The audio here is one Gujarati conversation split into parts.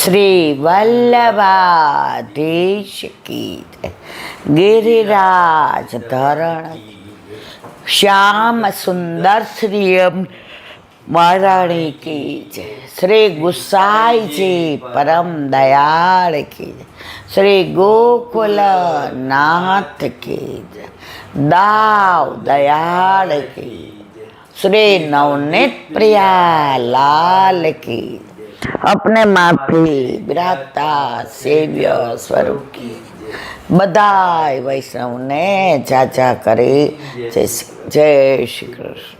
શ્રી વલ્લભાધીશ કી જય. ગિરિરાજ ધરણ શ્યામ સુંદર શ્રીયમ મહારાણી કી જય. શ્રી ગુસાઈજી પરમ દયાળ કી જય. શ્રી ગોકુલ નાથ કી જય. દાવ દયાળ કી જય. શ્રી નવનીત પ્રિયા લાલ કી જય. अपने माफी बिराता सेव्य स्वरूप की बधाई वैष्णव ने चाचा करे जय श्री कृष्ण.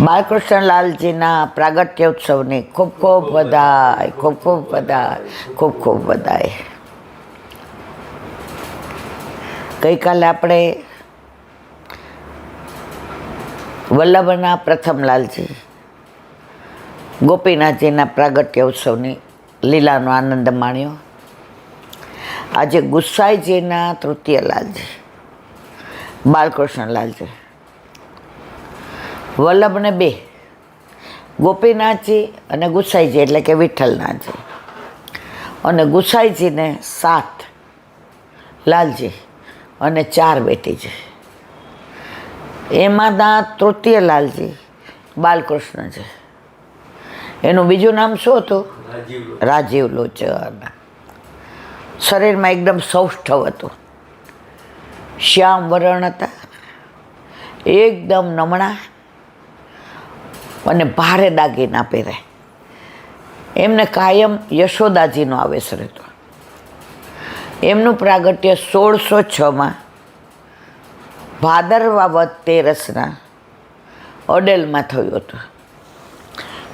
બાલકૃષ્ણલાલજીના પ્રાગટ્ય ઉત્સવની ખૂબ ખૂબ બધાઈ, ખૂબ ખૂબ બધાઈ, ખૂબ ખૂબ બધાઈ. ગઈકાલે આપણે વલ્લભના પ્રથમલાલજી ગોપીનાથજીના પ્રાગટ્ય ઉત્સવની લીલાનો આનંદ માણ્યો. આજે ગુસાઈજીના તૃતીય લાલજી બાલકૃષ્ણલાલજી. વલ્લભને બે, ગોપીનાથજી અને ગુસાઈજી એટલે કે વિઠ્ઠલનાથજી, અને ગુસાઈજીને 7 લાલજી અને 4 બેટીજી. એમાંના તૃતીય લાલજી બાલકૃષ્ણજી. એનું બીજું નામ શું હતું? રાજીવ લોચન. શરીરમાં એકદમ સૌષ્ઠવ હતું, શ્યામ વરણ હતા, એકદમ નમણા અને ભારે દાગીના પહેરે. એમને કાયમ યશોદાજીનો આવેશ રહેતો. એમનું પ્રાગટ્ય 1606માં ભાદરવા વદ 13ના અડેલમાં થયું હતું.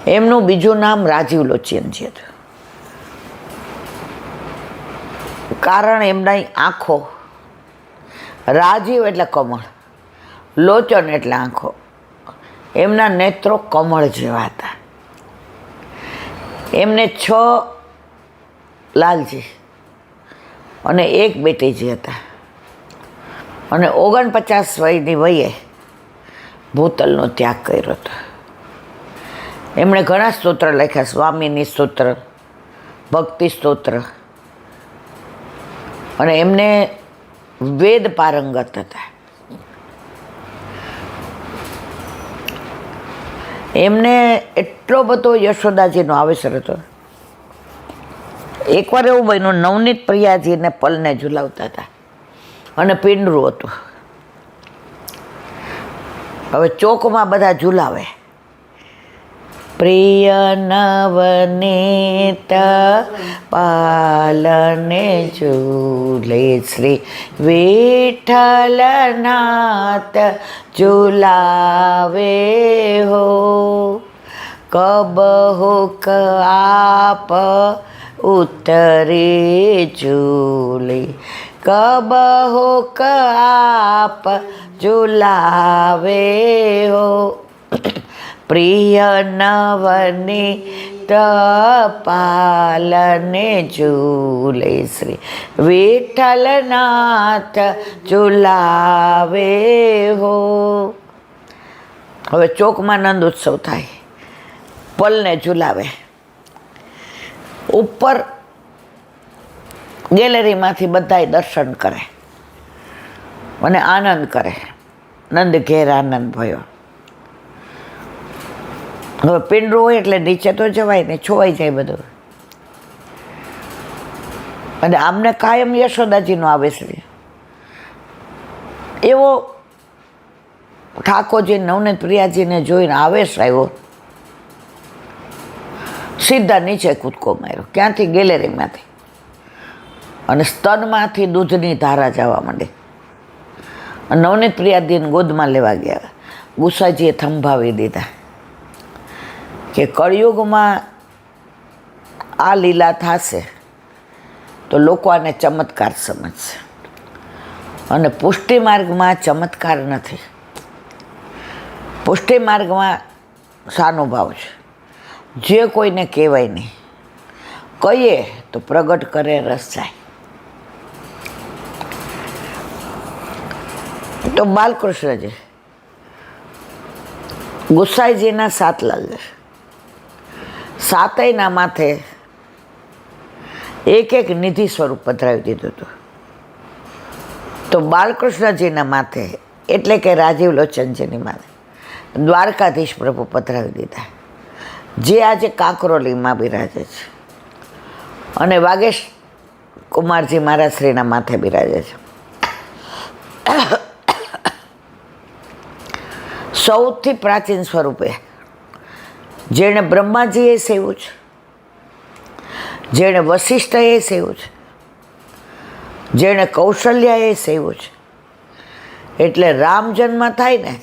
એમનું બીજું નામ રાજીવ લોચનજી હતું. કારણ એમના આંખો, રાજીવ એટલે કમળ, લોચન એટલે આંખો, એમના નેત્રો કમળ જેવા હતા. એમને 6 લાલજી અને 1 બેટીજી હતા, અને 49 વયની વયે ભૂતલનો ત્યાગ કર્યો હતો. એમણે ઘણા સ્તોત્ર લખ્યા, સ્વામીની સ્તોત્ર, ભક્તિ સ્તોત્ર, અને એમને વેદ પારંગત હતા. એમને એટલો બધો યશોદાજીનો આવેશ હતો. એકવાર એવું બન્યું, નવનીત પ્રિયાજીને પલને ઝુલાવતા હતા અને પિંડરું હતું. હવે ચોકમાં બધા ઝુલાવે. પ્રિય નવનીત પાલને ઝૂલે, શ્રી વિઠ્ઠલનાથ ઝુલાવે હો. કબ હુક આપ ઉતરે ઝૂલે, કબ હુક આપ ઝુલાવે હો. પ્રિય નવનીત પાલને ઝૂલે, શ્રી વિઠ્ઠલનાથ ઝુલાવે હો. હવે ચોકમાં નંદ ઉત્સવ થાય, પલને ઝુલાવે. ઉપર ગેલેરીમાંથી બધાય દર્શન કરે અને આનંદ કરે. નંદ ઘેર આનંદ ભયો. હવે પિંડરું હોય એટલે નીચે તો જવાય ને, છોવાઈ જાય બધું. અને આમને કાયમ યશોદાજીનો આવેશ છે. એવો ઠાકોરજી નવનીત પ્રિયાજીને જોઈને આવેશ આવ્યો, સીધા નીચે કૂદકો માર્યો. ક્યાંથી? ગેલેરીમાંથી. અને સ્તનમાંથી દૂધની ધારા જવા માંડી. નવનીત પ્રિયાજીને ગોદમાં લેવા ગયા. ગુસાઈજીએ થંભાવી દીધા કે કળિયુગમાં આ લીલા થશે તો લોકો આને ચમત્કાર સમજશે, અને પુષ્ટિ માર્ગમાં ચમત્કાર નથી. પુષ્ટિ માર્ગમાં સાનુભાવ છે. જે કોઈને કહેવાય નહીં, કહીએ તો પ્રગટ કરે રસ જાય. તો બાલકૃષ્ણજી ગુસાઈજીના 7 લાલ, સાતયના માથે એક એક નિધિ સ્વરૂપ પધરાવી દીધું હતું. તો બાલકૃષ્ણજીના માથે એટલે કે રાજીવ લોચનજીની માથે દ્વારકાધીશ પ્રભુ પધરાવી દીધા, જે આજે કાંકરોલીમાં બિરાજે છે, અને વાગેશ કુમારજી મહારાજ શ્રીના માથે બિરાજે છે. સૌથી પ્રાચીન સ્વરૂપે જેણે બ્રહ્માજીએ સેવ્યું છે, જેણે વશિષ્ઠએ સેવ્યું છે, જેણે કૌશલ્યાએ સેવ્યું છે. એટલે રામ જન્મ થાય ને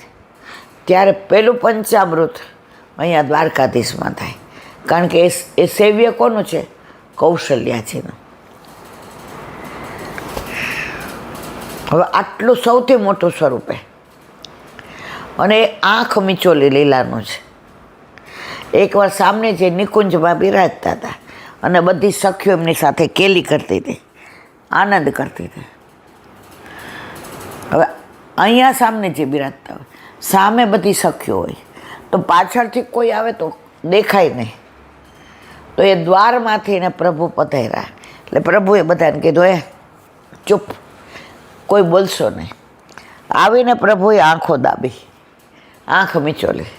ત્યારે પેલું પંચામૃત અહીંયા દ્વારકાધીશમાં થાય, કારણ કે એ સેવ્ય કોનું છે? કૌશલ્યાજીનું. હવે આટલું સૌથી મોટું સ્વરૂપે, અને આંખ મીચોલી લીલાનું છે. એકવાર સામને જે નિકુંજમાં બિરાજતા હતા અને બધી સખીઓ એમની સાથે કેલી કરતી હતી, આનંદ કરતી હતી. હવે અહીંયા સામને જે બિરાજતા હોય, સામે બધી સખીઓ હોય, તો પાછળથી કોઈ આવે તો દેખાય નહીં. તો એ દ્વારમાંથી એને પ્રભુ પધાર્યા. એટલે પ્રભુએ બધાને કીધું, ચૂપ, કોઈ બોલશો નહીં. આવીને પ્રભુએ આંખો દાબી, આંખ મીચોલી.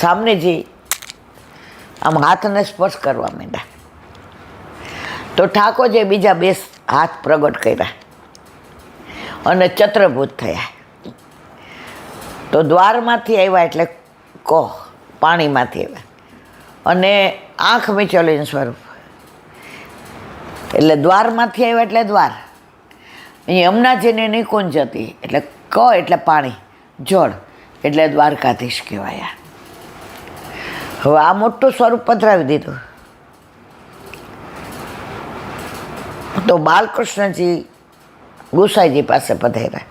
સામનેજી આમ હાથને સ્પર્શ કરવા માંડ્યા. તો ઠાકોરજીએ બીજા 2 હાથ પ્રગટ કર્યા અને ચત્રભૂત થયા. તો દ્વારમાંથી આવ્યા એટલે પાણીમાંથી આવ્યા, અને આંખ મીચોલીનું સ્વરૂપ. એટલે દ્વારમાંથી આવ્યા એટલે દ્વાર. અહીં યમુનાજીની નિકુંજ હતી, એટલે એટલે પાણી, જળ, એટલે દ્વારકાધીશ કહેવાયા. હવે આ મોટું સ્વરૂપ પધરાવી દીધું. તો બાલકૃષ્ણજી ગુસાઈજી પાસે પધાર્યા.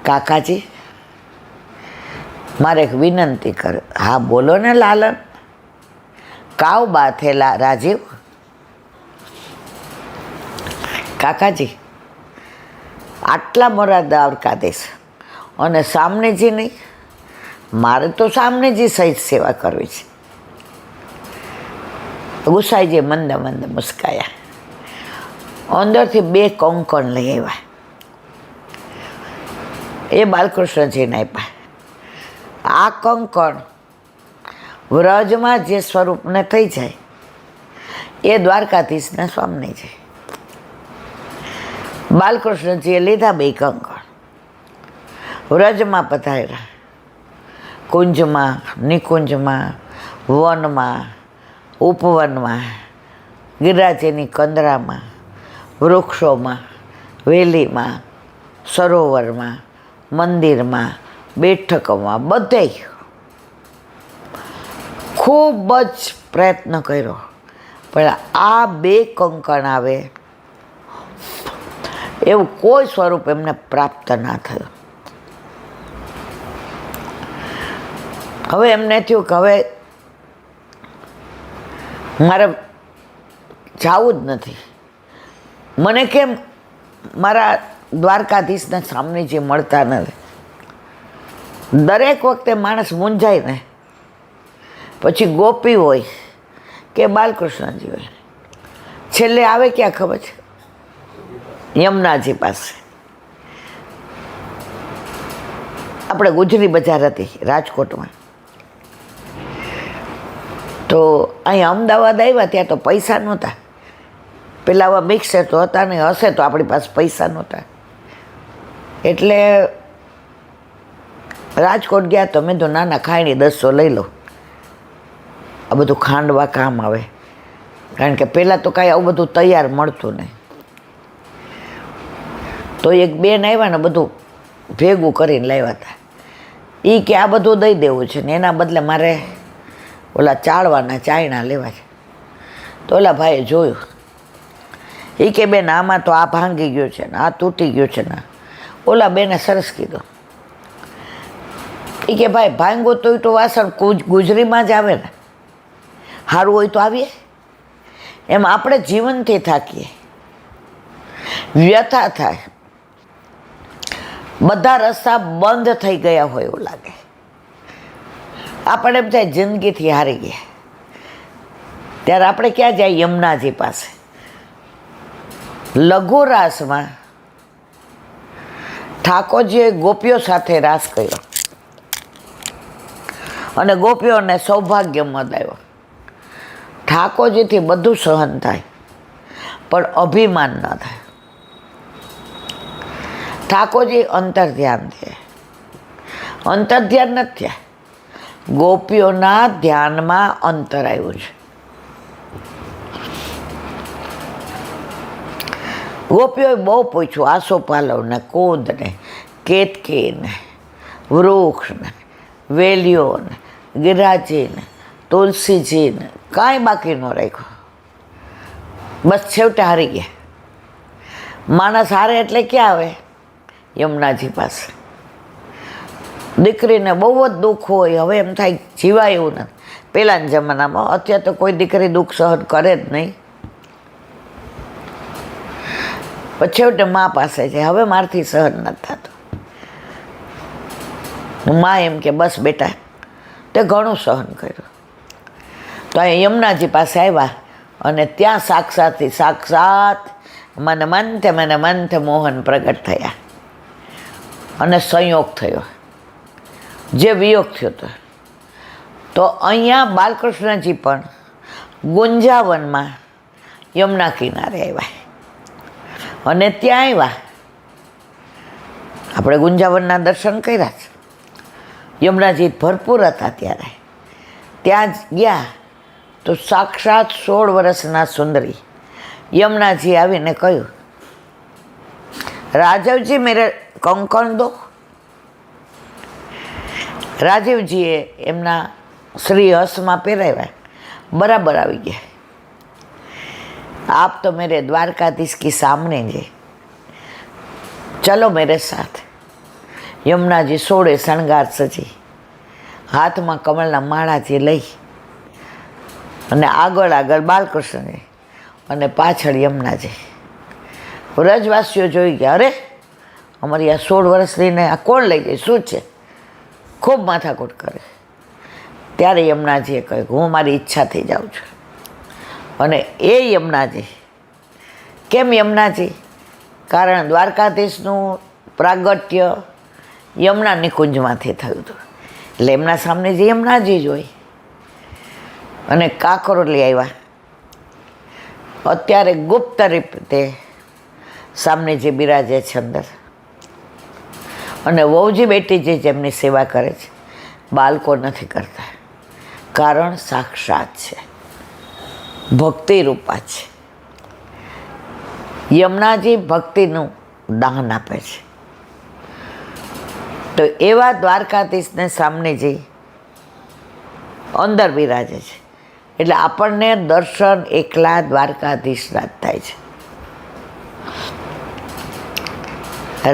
કાકાજી, મારે એક વિનંતી કરે. હા બોલો ને લાલન. કાવ બાત હે રાજીવ. કાકાજી, આટલા મોરા દ્વારકાધીશ અને સામનેજી નહીં, મારે તો સામનેજી સહિત સેવા કરવી છે. ગુસાઈજી મંદ મંદ મુસ્કાયા. અંદરથી 2 કંકણ લઈ આવ્યા. એ બાલકૃષ્ણજીને આપ્યા. આ કંકણ વ્રજમાં જે સ્વરૂપને થઈ જાય એ દ્વારકાધીશના સ્વામી છે. બાલકૃષ્ણજીએ લીધા 2 કંકણ, વ્રજમાં પધાર્યા. કુંજમાં, નિકુંજમાં, વનમાં, ઉપવનમાં, ગિરિરાજની કંદરામાં, વૃક્ષોમાં, વેલીમાં, સરોવરમાં, મંદિરમાં, બેઠકોમાં, બધે ખૂબ જ પ્રયત્ન કર્યો, પણ આ 2 કંકણ આવે એવું કોઈ સ્વરૂપ એમને પ્રાપ્ત ના થયું. હવે એમને થયું કે હવે મારે જવું જ નથી. મને કેમ મારા દ્વારકાધીશના સામે જે મળતા નથી. દરેક વખતે માણસ મૂંઝાય ને, પછી ગોપી હોય કે બાલકૃષ્ણજી હોય, છેલ્લે આવે ક્યાં ખબર છે? યમુનાજી પાસે. આપણે ગુજરી બજાર હતી રાજકોટમાં. તો અહીં અમદાવાદ આવ્યા ત્યાં તો પૈસા નહોતા. પેલા આવા મિક્સર તો હતા નહીં, હશે તો આપણી પાસે પૈસા નહોતા. એટલે રાજકોટ ગયા તો મેં તો નાના ખાયણી 10 લઈ લો, આ બધું ખાંડવા કામ આવે. કારણ કે પહેલાં તો કાંઈ આવું બધું તૈયાર મળતું નહીં. તો એક બેન આવ્યા ને બધું ભેગું કરીને લાવ્યા હતા. એ કે આ બધું દઈ દેવું છે ને એના બદલે મારે ઓલા ચાળવાના ચાયણા લેવા છે. તો ઓલા ભાઈએ જોયું. એ કે બેન આમાં તો આ ભાંગી ગયું છે ને આ તૂટી ગયું છે ને. ઓલા બેને સરસ કીધું. એ કે ભાઈ ભાંગો તો વાસણ ગુજરીમાં જ આવે ને, સારું હોય તો આવીએ. એમ આપણે જીવનથી થાકીએ, વ્યથા થાય, બધા રસ્તા બંધ થઈ ગયા હોય એવું લાગે. આપણે એમ થાય જિંદગીથી હારી ગયા. ત્યારે આપણે ક્યાં જાય? યમુનાજી પાસે. લઘુ રાસમાં ઠાકોરજીએ ગોપીઓ સાથે રાસ કર્યો અને ગોપીઓને સૌભાગ્ય મદાયો. ઠાકોરજીથી બધું સહન થાય પણ અભિમાન ન થાય. ઠાકોરજી અંતર ધ્યાન છે. અંતર ધ્યાન નથી થયા, ગોપીઓના ધ્યાનમાં અંતર આવ્યું છે. ગોપીઓએ બહુ પૂછ્યું, આસોપાલવને, કૂદને, કેતકીને, વૃક્ષને, વેલીઓને, ગિરાજીને, તુલસીજીને, કાંઈ બાકી ન રાખ્યું. બસ છેવટે હારી ગયા. માણસ હારે એટલે ક્યાં આવે? યમુનાજી પાસે. દીકરીને બહુ જ દુઃખ હોય, હવે એમ થાય જીવાય એવું નથી. પહેલાંના જમાનામાં, અત્યારે તો કોઈ દીકરી દુઃખ સહન કરે જ નહીં. પછી છેવટે મા પાસે છે, હવે મારથી સહન નથી થતું. મા એમ કે બસ બેટા, તે ઘણું સહન કર્યું. તો અહીં યમુનાજી પાસે આવ્યા અને ત્યાં સાક્ષાત મને મંથ મોહન પ્રગટ થયા અને સંયોગ થયો, જે વિયોગ થયો હતો. તો અહીંયા બાલકૃષ્ણજી પણ ગુંજાવનમાં યમુના કિનારે આવ્યા અને ત્યાં આવ્યા. આપણે ગુંજાવનના દર્શન કર્યા છે. યમુનાજી ભરપૂર હતા ત્યારે. ત્યાં જ ગયા તો સાક્ષાત 16 વર્ષના સુંદરી યમુનાજી આવીને કહ્યું, રાજીવજી મેરે કંકણ દો. રાજીવજીએ એમના શ્રી હસ્તમાં પહેરાવ્યા, બરાબર આવી ગયા. આપ તો મેરે દ્વારકાધીશ કી સામને જે, ચલો મેરે સાથ. યમુનાજી 16 શણગાર સજી, હાથમાં કમળના માળાથી લઈ અને આગળ બાલકૃષ્ણજી અને પાછળ યમુનાજી. વ્રજવાસીઓ જોઈ ગયા, અરે અમારી આ 16 વર્ષનીને આ કોણ લઈ ગઈ, શું છે? ખૂબ માથાકૂટ કરે. ત્યારે યમુનાજીએ કહ્યું, હું મારી ઈચ્છાથી જાઉં છું. અને એ યમુનાજી, કેમ યમુનાજી? કારણ દ્વારકાધીશનું પ્રાગટ્ય યમુના નિકુંજમાંથી થયું હતું. એટલે એમના સામે જે યમુનાજી જ હોય. અને કાંકરો લઈ આવ્યા. અત્યારે ગુપ્ત રીતે સામને જે બિરાજે છે અંદર, અને વહુજી બેટી જે જેમની સેવા કરે છે, બાળકો નથી કરતા. કારણ સાક્ષાત છે, ભક્તિ રૂપા છે. યમુનાજી ભક્તિનું દાન આપે છે. તો એવા દ્વારકાધીશને સામને જઈ અંદર બિરાજે છે. એટલે આપણને દર્શન એકલા દ્વારકાધીશના જ થાય છે.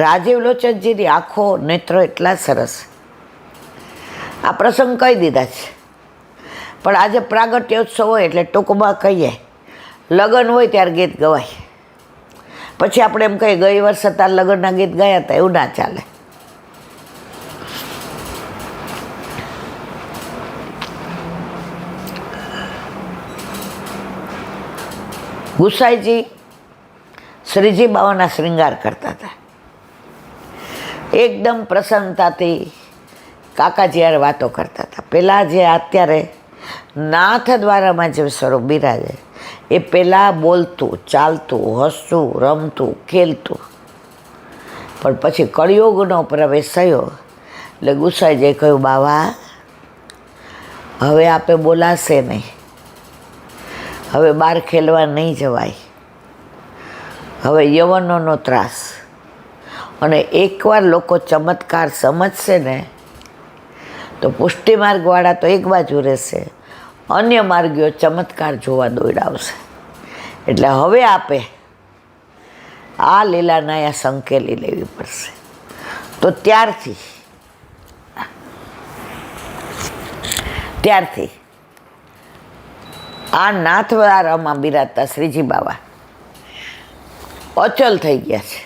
રાજીવ લોચનજીની આંખો, નેત્રો એટલા સરસ. આ પ્રસંગ કહી દીધા છે, પણ આજે પ્રાગટ્યોત્સવ હોય એટલે ટૂંકમાં કહીએ, લગ્ન હોય ત્યારે ગીત ગવાય. પછી આપણે એમ કહીએ ગઈ વર્ષે તાર લગ્નના ગીત ગાયા હતા, એવું ના ચાલે. ગુસાઈજી શ્રીજી બાવાના શ્રૃંગાર કરતા હતા. એકદમ પ્રસન્નતાથી કાકાજી યાર વાતો કરતા હતા. પહેલાં જે અત્યારે નાથ દ્વારામાં જે સ્વરૂપ બિરાજે, એ પહેલાં બોલતું, ચાલતું, હસતું, રમતું, ખેલતું. પણ પછી કળિયુગનો પ્રવેશ થયો એટલે ગુસાઈજીએ કહ્યું, બાવા હવે આપે બોલાશે નહીં, હવે બહાર ખેલવા નહીં જવાય, હવે યવનોનો ત્રાસ. અને એકવાર લોકો ચમત્કાર સમજશે ને તો પુષ્ટિ માર્ગવાળા તો એક બાજુ રહેશે, અન્ય માર્ગીઓ ચમત્કાર જોવા દોડાવશે. એટલે હવે આપે આ લીલાના સંકેલી લેવી પડશે. તો ત્યારથી આ નાથવારામાં બિરાજતા શ્રીજી બાવા અચલ થઈ ગયા છે.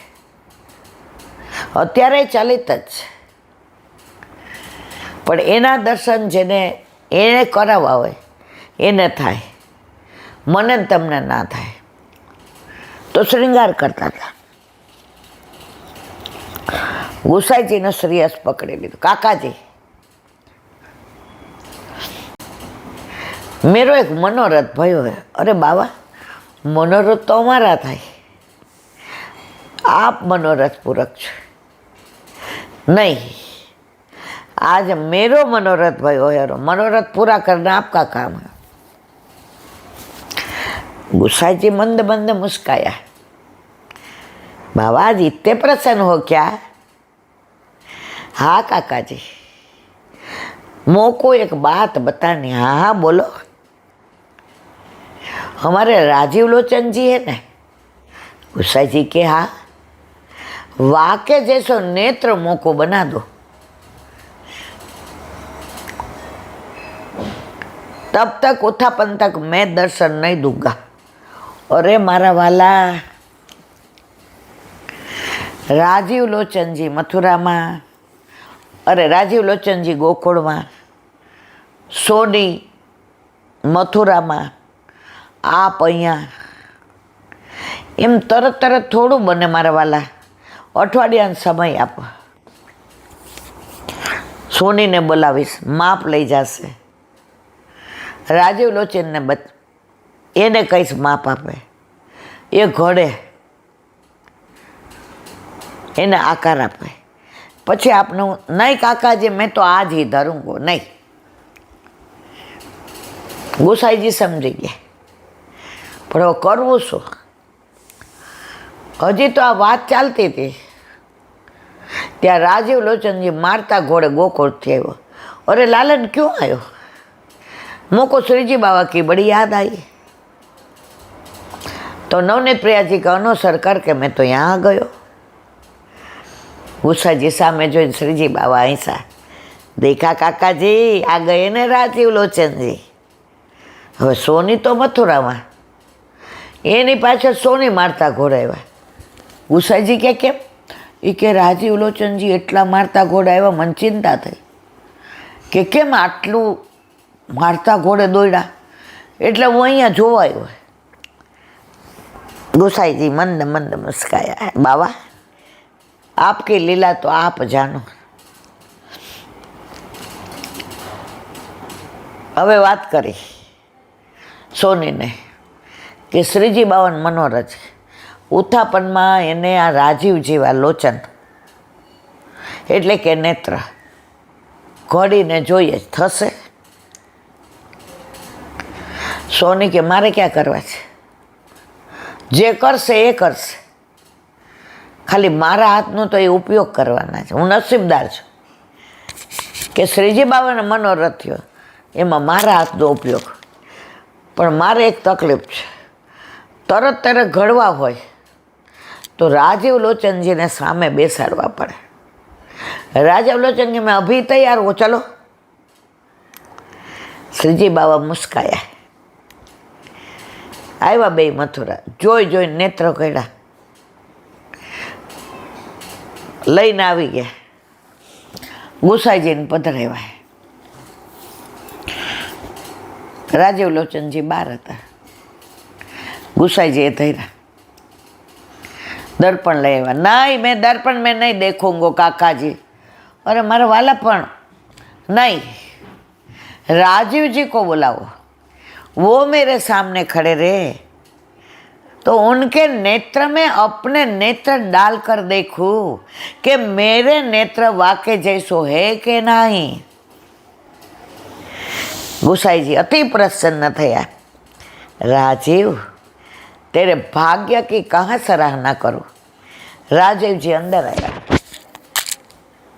અત્યારે ચલિત જ છે, પણ એના દર્શન જેને એને કરાવવા હોય એને થાય. મને ને તમને ના થાય. તો શ્રૃંગાર કરતા હતા. ગુસાઈજીનો શ્રેયસ પકડી લીધો. કાકાજી, મેરો એક મનોરથ ભયો હે. અરે બાવા, મનોરથ તો અમારા થાય, આપ મનોરથ પૂરક છે. नहीं, आज मेरो मनोरथ भयो है, मनोरथ पूरा करना आपका काम है. गुसाई जी मंद मंद मुस्काया. बाबा आज इतने प्रसन्न हो क्या? हाँ काका जी, मोको एक बात बतानी. हाँ हाँ बोलो. हमारे राजीव लोचन जी है ना, गुसाई जी के हाँ, वाके जैसो नेत्र मोको बना दो, तब तक उठापन तक मैं दर्शन नहीं दूंगा. अरे मारा वाला, राजीव लोचन जी मथुरा में, अरे राजीव लोचन जी गोकुल में, सोनी मथुरा में, आप अहींया एम तरत तरत थोड़ू बने मारा वाला. अठवाडियानो समय आपो. सोनीने बोलावीश, माप लई जशे. राजीव लोचन ने એને કહીશ માપ આપે. એ ઘડે એને આકાર આપે. પછી આપનું નહીં કાકાજી, મેં તો આજ ही धरूंगा નહીં. ગુસાઈજી સમજી ગયા, પણ હવે કરવું શું? હજી તો આ વાત ચાલતી હતી ત્યાં राजीव लोचन जी मारता घोड़े गोकुलથી આવ્યો. अरे लालन क्यों आयो? मोको श्रीजी बाबा की बड़ी याद आई. तो नवनीत प्रिया जी का अनुसर करके मैं तो यहाँ गयो. गुस्सा जी सामे जो श्रीजी बाबा ऐसा देखा काका जी आ गए ने राजीव लोचन जी. હવે સોની તો મથુરામાં, એની પાછળ સોની મારતા ઘોડા આવ્યા. ગુસાઈજી કે કેમ? એ કે રાજીવ લોચનજી એટલા મારતા ઘોડા આવ્યા. મને ચિંતા થઈ કે કેમ આટલું મારતા ઘોડે દોડ્યા, એટલે હું અહીંયા જોવા આવ્યો. गुसाईजी मंद मंद मुस्काया. बाबा आपकी लीला तो आप जानो. હવે વાત કરી સોનીને કે શ્રીજી બાવન મનોરથ ઉત્થાપનમાં એને આ રાજીવ જેવા લોચન એટલે કે નેત્ર ઘડીને જોઈએ થશે. સોની કે મારે ક્યાં કરવા છે, જે કરશે એ કરશે, ખાલી મારા હાથનો તો એ ઉપયોગ કરવાના છે. હું નસીબદાર છું કે શ્રીજી બાબાનો મનોરથ થયો, એમાં મારા હાથનો ઉપયોગ. પણ મારે એક તકલીફ છે, તરત તરત ઘડવા હોય તો રાજીવ લોચનજીને સામે બેસાડવા પડે. રાજીવ લોચનજી મેં અભી તૈયાર હો, ચલો. શ્રીજી બાબા મુસ્કાયા. આવ્યા બે મથુરા, જોઈ જોઈ નેત્ર કર્યા, લઈને આવી ગયા. ગુસાઈજીને પધરાવ્યા. રાજીવ લોચનજી બહાર હતા. ગુસાઈજીએ ધર્યા, દર્પણ લઈ આવ્યા. નહીં, મેં દર્પણ મેં નહીં દેખુંગો કાકાજી. અરે મારા વાલા, પણ नहीं, राजीव जी को बुलाओ, वो मेरे सामने खड़े रहे तो उनके नेत्र में अपने नेत्र डालकर देखूं कि मेरे नेत्र वाके जैसो है कि नहीं. गुसाई जी अति प्रसन्न थया. राजीव, तेरे भाग्य की कहाँ सराहना करूं. राजीव जी अंदर आया.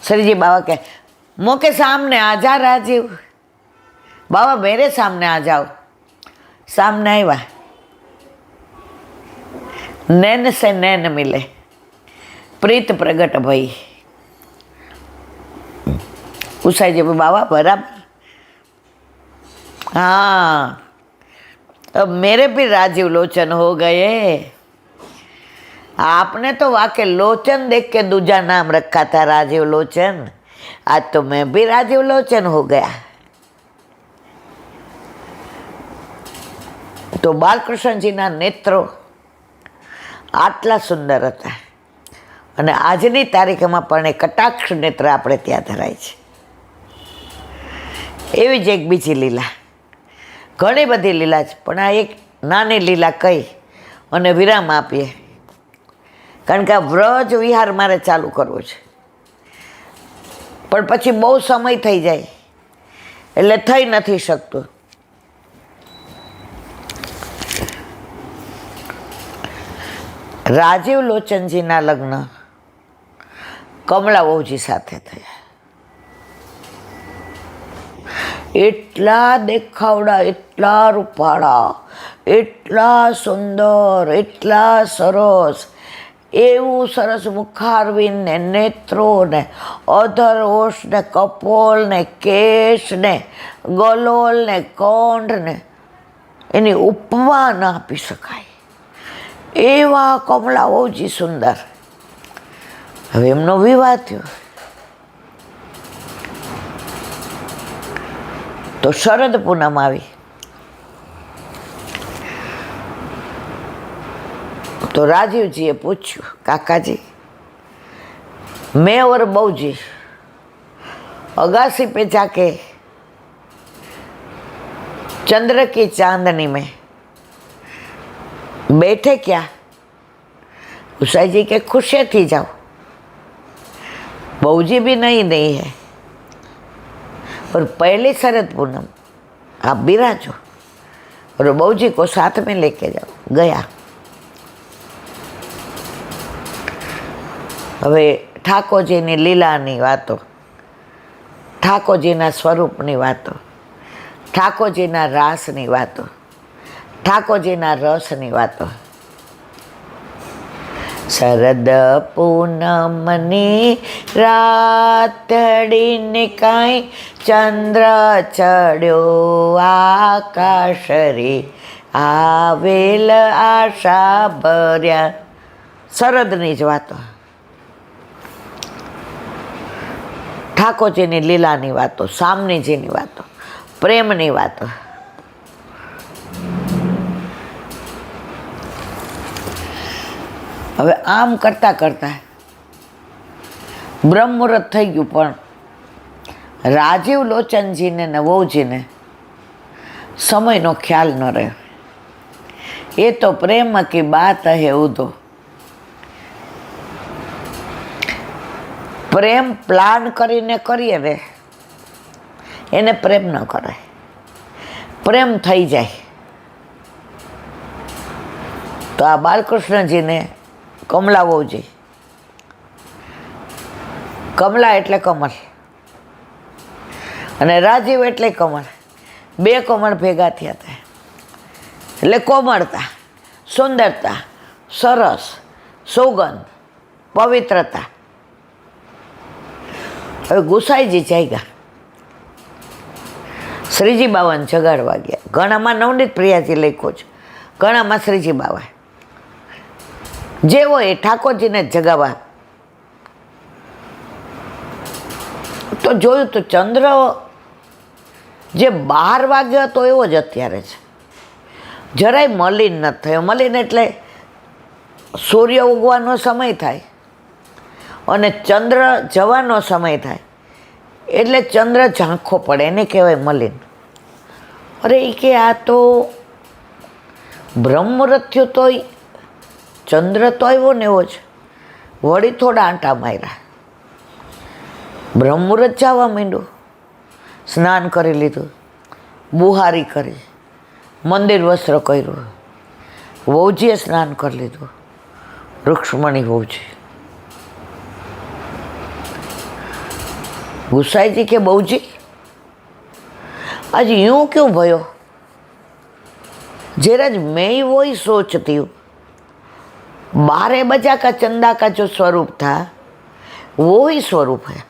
श्री जी बाबा के मुँह के सामने आ जा राजीव. बाबा मेरे सामने आ जाओ. सामने आया. नैन से नैन मिले, प्रीत प्रगट भई. गुसाई जी बाबा बराबर. हाँ, अब मेरे भी राजीव लोचन हो गए. आपने तो वाके लोचन देख के दूजा नाम रखा था राजीव लोचन. आज तो मैं भी राजीव लोचन हो गया. તો બાલકૃષ્ણજીના નેત્રો આટલા સુંદર હતા અને આજની તારીખમાં પણ એ કટાક્ષ નેત્ર આપણે ત્યાં ધરાય છે. એવી જ એક બીજી લીલા, ઘણી બધી લીલા છે, પણ આ એક નાની લીલા કહી અને વિરામ આપીએ, કારણ કે આ વ્રજ વિહાર મારે ચાલુ કરવો છે, પણ પછી બહુ સમય થઈ જાય એટલે થઈ નથી શકતું. રાજીવ લોચનજીના લગ્ન કમલા વહુજી સાથે થયા. એટલા દેખાવડા, એટલા રૂપાળા, એટલા સુંદર, એટલા સરસ, એવું સરસ મુખારવિંદ ને નેત્રો ને અધરોષ ને કપોલ ને કેશ ને ગલોલ ને કંઠ ને એની ઉપમા ન આપી શકાય એવા કમલા વહુજી સુંદર. હવે એમનો વિવાહ થયો તો શરદ પૂનમ આવી तो राजीव जी ए पूछू, काका जी मैं और बहू जी अगासी पे जाके चंद्र की चांदनी में बैठे क्या? उषा जी के खुशे थी जाओ, बहू जी भी नहीं है, और पहली शरद पूनम आप बिराजो और बहू जी को साथ में लेके जाओ. गया. હવે ઠાકોરજીની લીલાની વાતો, ઠાકોરજીના સ્વરૂપની વાતો, ઠાકોરજીના રાસની વાતો, ઠાકોરજીના રસની વાતો. શરદ પૂનમની રાતડીને કાંઈ ચંદ્ર ચડ્યો આકાશ રે, આવેલ આશા ભર્યા. શરદની જ વાતો, ઠાકોરજીની લીલાની વાતો, સામનીજીની વાતો, પ્રેમની વાતો. હવે આમ કરતાં કરતાં બ્રહ્મ મુહૂર્ત થઈ ગયું, પણ રાજીવ લોચનજીને ને વહુજીને સમયનો ખ્યાલ ન રહ્યો. એ તો પ્રેમ કી બાત હે ઉદો. પ્રેમ પ્લાન કરીને કરીએ ને એને પ્રેમ ન કરાય, પ્રેમ થઈ જાય. તો આ બાલકૃષ્ણજીને કમલા વહુજી, કમલા એટલે કમળ અને રાજીવ એટલે કમળ, બે કમળ ભેગા થયા હતા એટલે કોમળતા, સુંદરતા, સરસ, સુગંધ, પવિત્રતા. હવે ગુસાઈજી જાગ્યા, શ્રીજી બાવાને જગાડવા ગયા. ઘણામાં નવનીત પ્રિયાજી લખ્યો છે, ઘણામાં શ્રીજી બાવા. જેવો એ ઠાકોરજીને જગાવા તો જોયું તો ચંદ્ર જે 12 વાગ્યો હતો એવો જ અત્યારે છે, જરાય મલિન ન થયો. મલિન એટલે સૂર્ય ઉગવાનો સમય થાય અને ચંદ્ર જવાનો સમય થાય એટલે ચંદ્ર ઝાંખો પડે, એને કહેવાય મલિન. અરે એ કે આ તો બ્રહ્મ મુહૂર્ત થયો તોય ચંદ્ર તો આવ્યો ને એવો જ. વળી થોડા આંટા માર્યા, બ્રહ્મ મુહૂર્ત જવા માંડ્યું. સ્નાન કરી લીધું, બુહારી કરી, મંદિર વસ્ત્ર કર્યું, વહુજીએ સ્નાન કરી લીધું, રૂક્ષ્મણી વહુજી. गुसाई के बहू जी आज यूं क्यों भयो? जराज मैं वो ही सोचती हूँ, 12 बजा का चंदा का जो स्वरूप था वो ही स्वरूप है.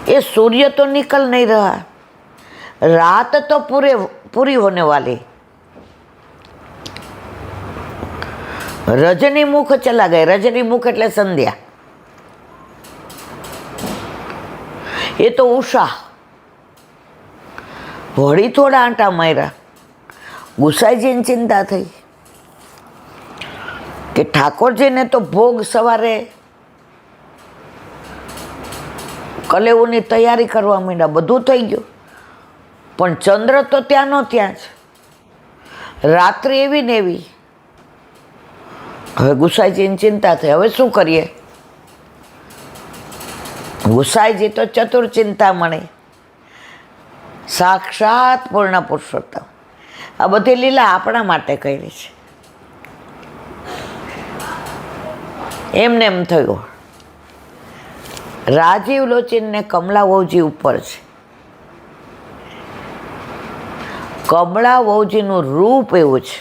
ये सूर्य तो निकल नहीं रहा, रात तो पूरी होने वाली. रजनी मुख चला गए. रजनी मुख એટલે संध्या. ये तो उषा વળી થોડા આંટા માર્યા. ગુસાઈજીને ચિંતા થઈ કે ઠાકોરજીને તો ભોગ સવારે કલેવોની તૈયારી કરવા માંડ્યા, બધું થઈ ગયું, પણ ચંદ્ર તો ત્યાંનો ત્યાં જ, રાત્રિ એવી ને એવી. હવે ગુસાઈજીની ચિંતા થઈ, હવે શું કરીએ? ગુસાઈજી તો ચતુર ચિંતામણી, સાક્ષાત પૂર્ણ પુરુષોત્તમ. આ બધી લીલા આપણા માટે કરી છે. એમને એમ થયું રાજીવ લોચનને કમલા વહુજી ઉપર છે. કમલા વહુજીનું રૂપ એવું છે,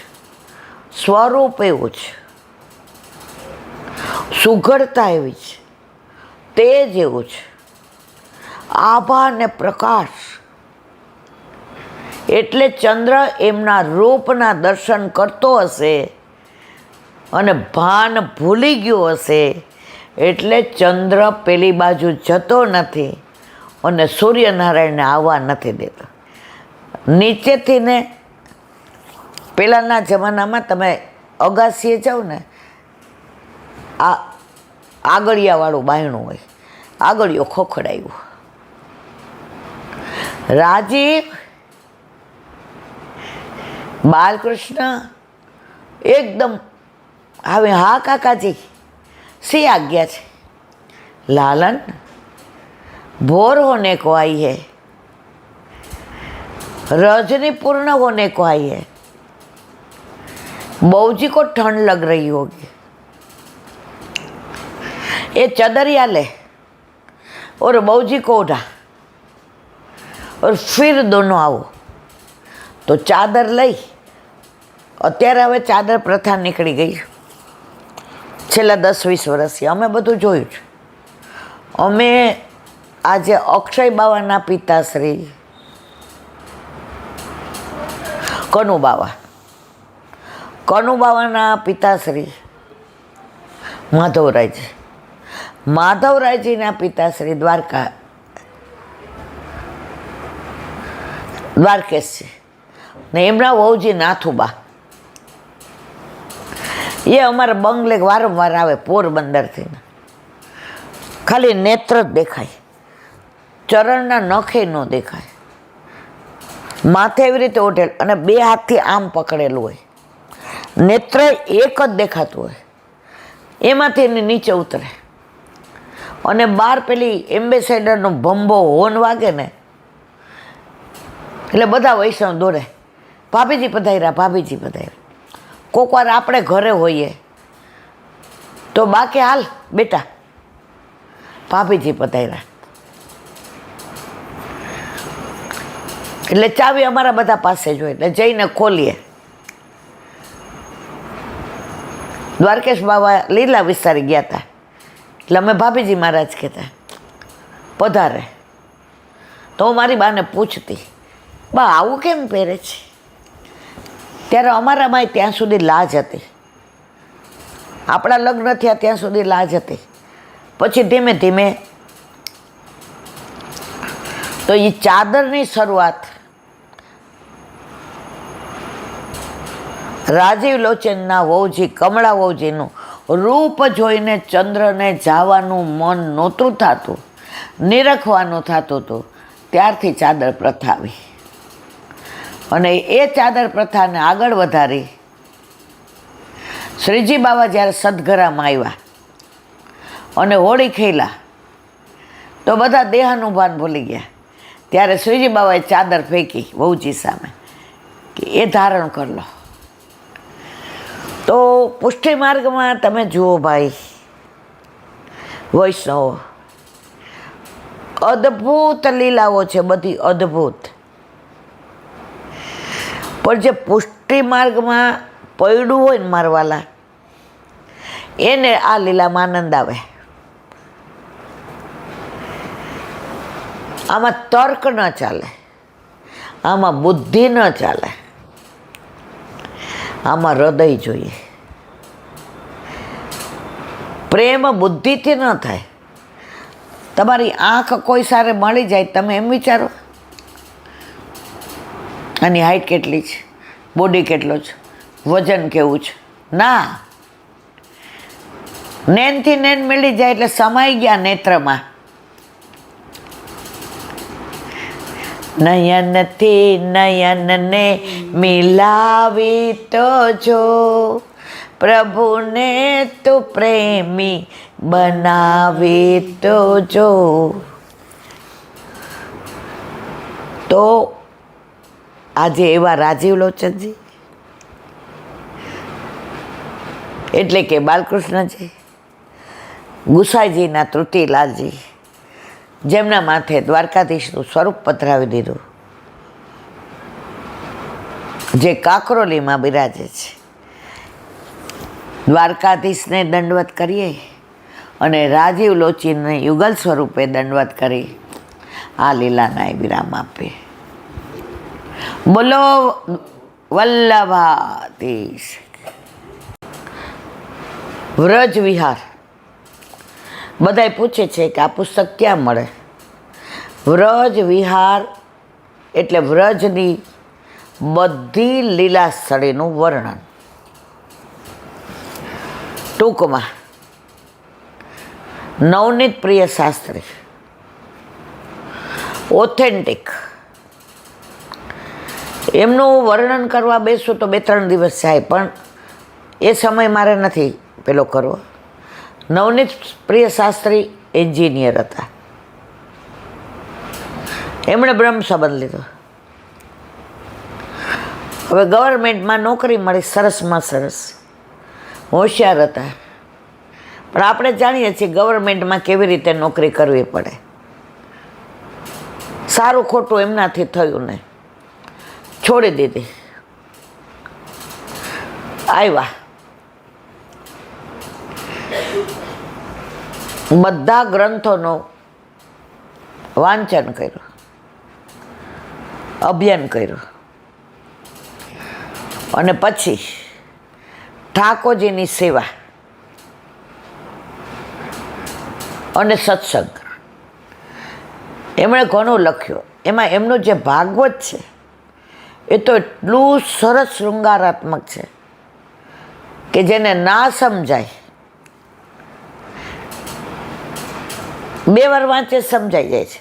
સ્વરૂપ એવું છે, સુઘડતા એવી છે, તેજ એવું છે, આભા ને પ્રકાશ. એટલે ચંદ્ર એમના રૂપના દર્શન કરતો હશે અને ભાન ભૂલી ગયો હશે, એટલે ચંદ્ર પેલી બાજુ જતો નથી અને સૂર્યનારાયણને આવવા નથી દેતો. નીચેથી ને પહેલાંના જમાનામાં તમે અગાસીએ જાઓ ને, આ આગળિયાવાળું બાયણું હોય, આગળિયો ખોખડાયું. રાજીવ બાલકૃષ્ણ એકદમ હવે, હા કાકાજી सी आज्ञा છે? लालन भोर होने को आई है, रजनी पूर्ण होने को आई है, बहूजी को ठंड लग रही होगी, ये चदरिया ले और बहूजी को उठा और फिर दोनों आओ. तो चादर लई, અત્યારે હવે ચાદર પ્રથા નીકળી ગઈ છેલ્લા 10-20 વર્ષથી. અમે બધું જોયું છે. અમે આજે અક્ષય બાવાના પિતાશ્રી કનુબાવાના પિતાશ્રી માધવરાયજીના પિતાશ્રી દ્વારકેશ છે ને એમના વહુજી નાથુબા. એ અમારા બંગલે વારંવાર આવે પોરબંદરથી. ખાલી નેત્ર જ દેખાય, ચરણના નખે ન દેખાય. માથે એવી રીતે ઓઢેલ અને બે હાથથી આમ પકડેલું હોય, નેત્ર એક જ દેખાતું હોય, એમાંથી એને નીચે ઉતરે અને બહાર પેલી એમ્બેસેડરનો ભંભો હોન વાગે ને એટલે બધા વૈષ્ણવ દોડે, ભાભીજી પધાર્યા, ભાભીજી પધાર્યા. કોક વાર આપણે ઘરે હોઈએ તો બાકી હાલ બેટા ભાભીજી પધાર્યા, એટલે ચાવી અમારા બધા પાસે જ હોય, એટલે જઈને ખોલીએ. દ્વારકેશ બાબા લીલા વિસ્તારી ગયા હતા, એટલે અમે ભાભીજી મહારાજ કહેતા પધારે. તો હું મારી બાને પૂછતી, બા આવું કેમ પહેરે છે? ત્યારે અમારામાં ત્યાં સુધી લાજ હતી, આપણા લગ્ન થયા ત્યાં સુધી લાજ હતી. પછી ધીમે ધીમે તો એ ચાદરની શરૂઆત રાજીવ લોચનના વહુજી કમળા વહુજીનું રૂપ જોઈને ચંદ્રને જવાનું મન નહોતું થતું, નિરખવાનું થતું હતું. ત્યારથી ચાદર પ્રથા આવી અને એ ચાદર પ્રથાને આગળ વધારી શ્રીજી બાબા જ્યારે સદગરામાં આવ્યા અને હોળી ખેલા તો બધા દેહાનું ભાન ભૂલી ગયા. ત્યારે શ્રીજી બાબાએ ચાદર ફેંકી વહુજી સામે કે એ ધારણ કરી લો. તો પુષ્ટિ માર્ગમાં તમે જુઓ ભાઈ વૈષ્ણવો, અદ્ભુત લીલાઓ છે, બધી અદ્ભુત. પણ જે પુષ્ટિ માર્ગમાં પૈડું હોય ને મારવાલા, એને આ લીલામાં આનંદ આવે. આમાં તર્ક ન ચાલે, આમાં બુદ્ધિ ન ચાલે, આમાં હૃદય જોઈએ. પ્રેમ બુદ્ધિથી ન થાય. તમારી આંખ કોઈ સારે મળી જાય, તમે એમ વિચારો આની હાઈટ કેટલી છે, બોડી કેટલો છે, વજન કેવું છે? ના, નેનથી નેન મળી જાય એટલે સમાઈ ગયા નેત્રમાં. નયનથી નયનને મિલાવી તો જો, પ્રભુને તું પ્રેમી બનાવી તો જો. તો આજે એવા રાજીવ લોચનજી એટલે કે બાલકૃષ્ણજી, ગુસાઈજીના તૃતીલાલજી, જેમના માથે દ્વારકાધીશનું સ્વરૂપ પધરાવી દીધું, જે કાકરોલીમાં બિરાજે છે, દ્વારકાધીશને દંડવત કરીએ અને રાજીવ લોચનને યુગલ સ્વરૂપે દંડવત કરી આ લીલાના વિરામ આપે. બોલો વલ્લભાધીશ. વ્રજ વિહાર. બધાય પૂછે છે કે આ પુસ્તક ક્યાં મળે? વ્રજ વિહાર એટલે વ્રજની બધી લીલા સ્થળીનું વર્ણન ટૂંકમાં. નવનીત પ્રિય શાસ્ત્રી, ઓથેન્ટિક. એમનું વર્ણન કરવા બેસું તો 2-3 દિવસ જાય, પણ એ સમય મારે નથી પેલો કરવો. નવનીત પ્રિય શાસ્ત્રી એન્જિનિયર હતા. એમણે બ્રહ્મ સંબંધ લીધો. હવે ગવર્મેન્ટમાં નોકરી મળી, સરસમાં સરસ, હોશિયાર હતા. પણ આપણે જાણીએ છીએ ગવર્મેન્ટમાં કેવી રીતે નોકરી કરવી પડે. સારું ખોટું એમનાથી થયું નહીં, છોડી દીધી. આવ્યા, બધા ગ્રંથોનું વાંચન કર્યું, અભ્યાન કર્યું, અને પછી ઠાકોરજીની સેવા અને સત્સંગ એમણે ઘણું લખ્યું. એમાં એમનું જે ભાગવત છે એ તો એટલું સરસ શૃંગારાત્મક છે કે જેને ના સમજાય, 2 વાર વાંચે સમજાઈ જાય છે.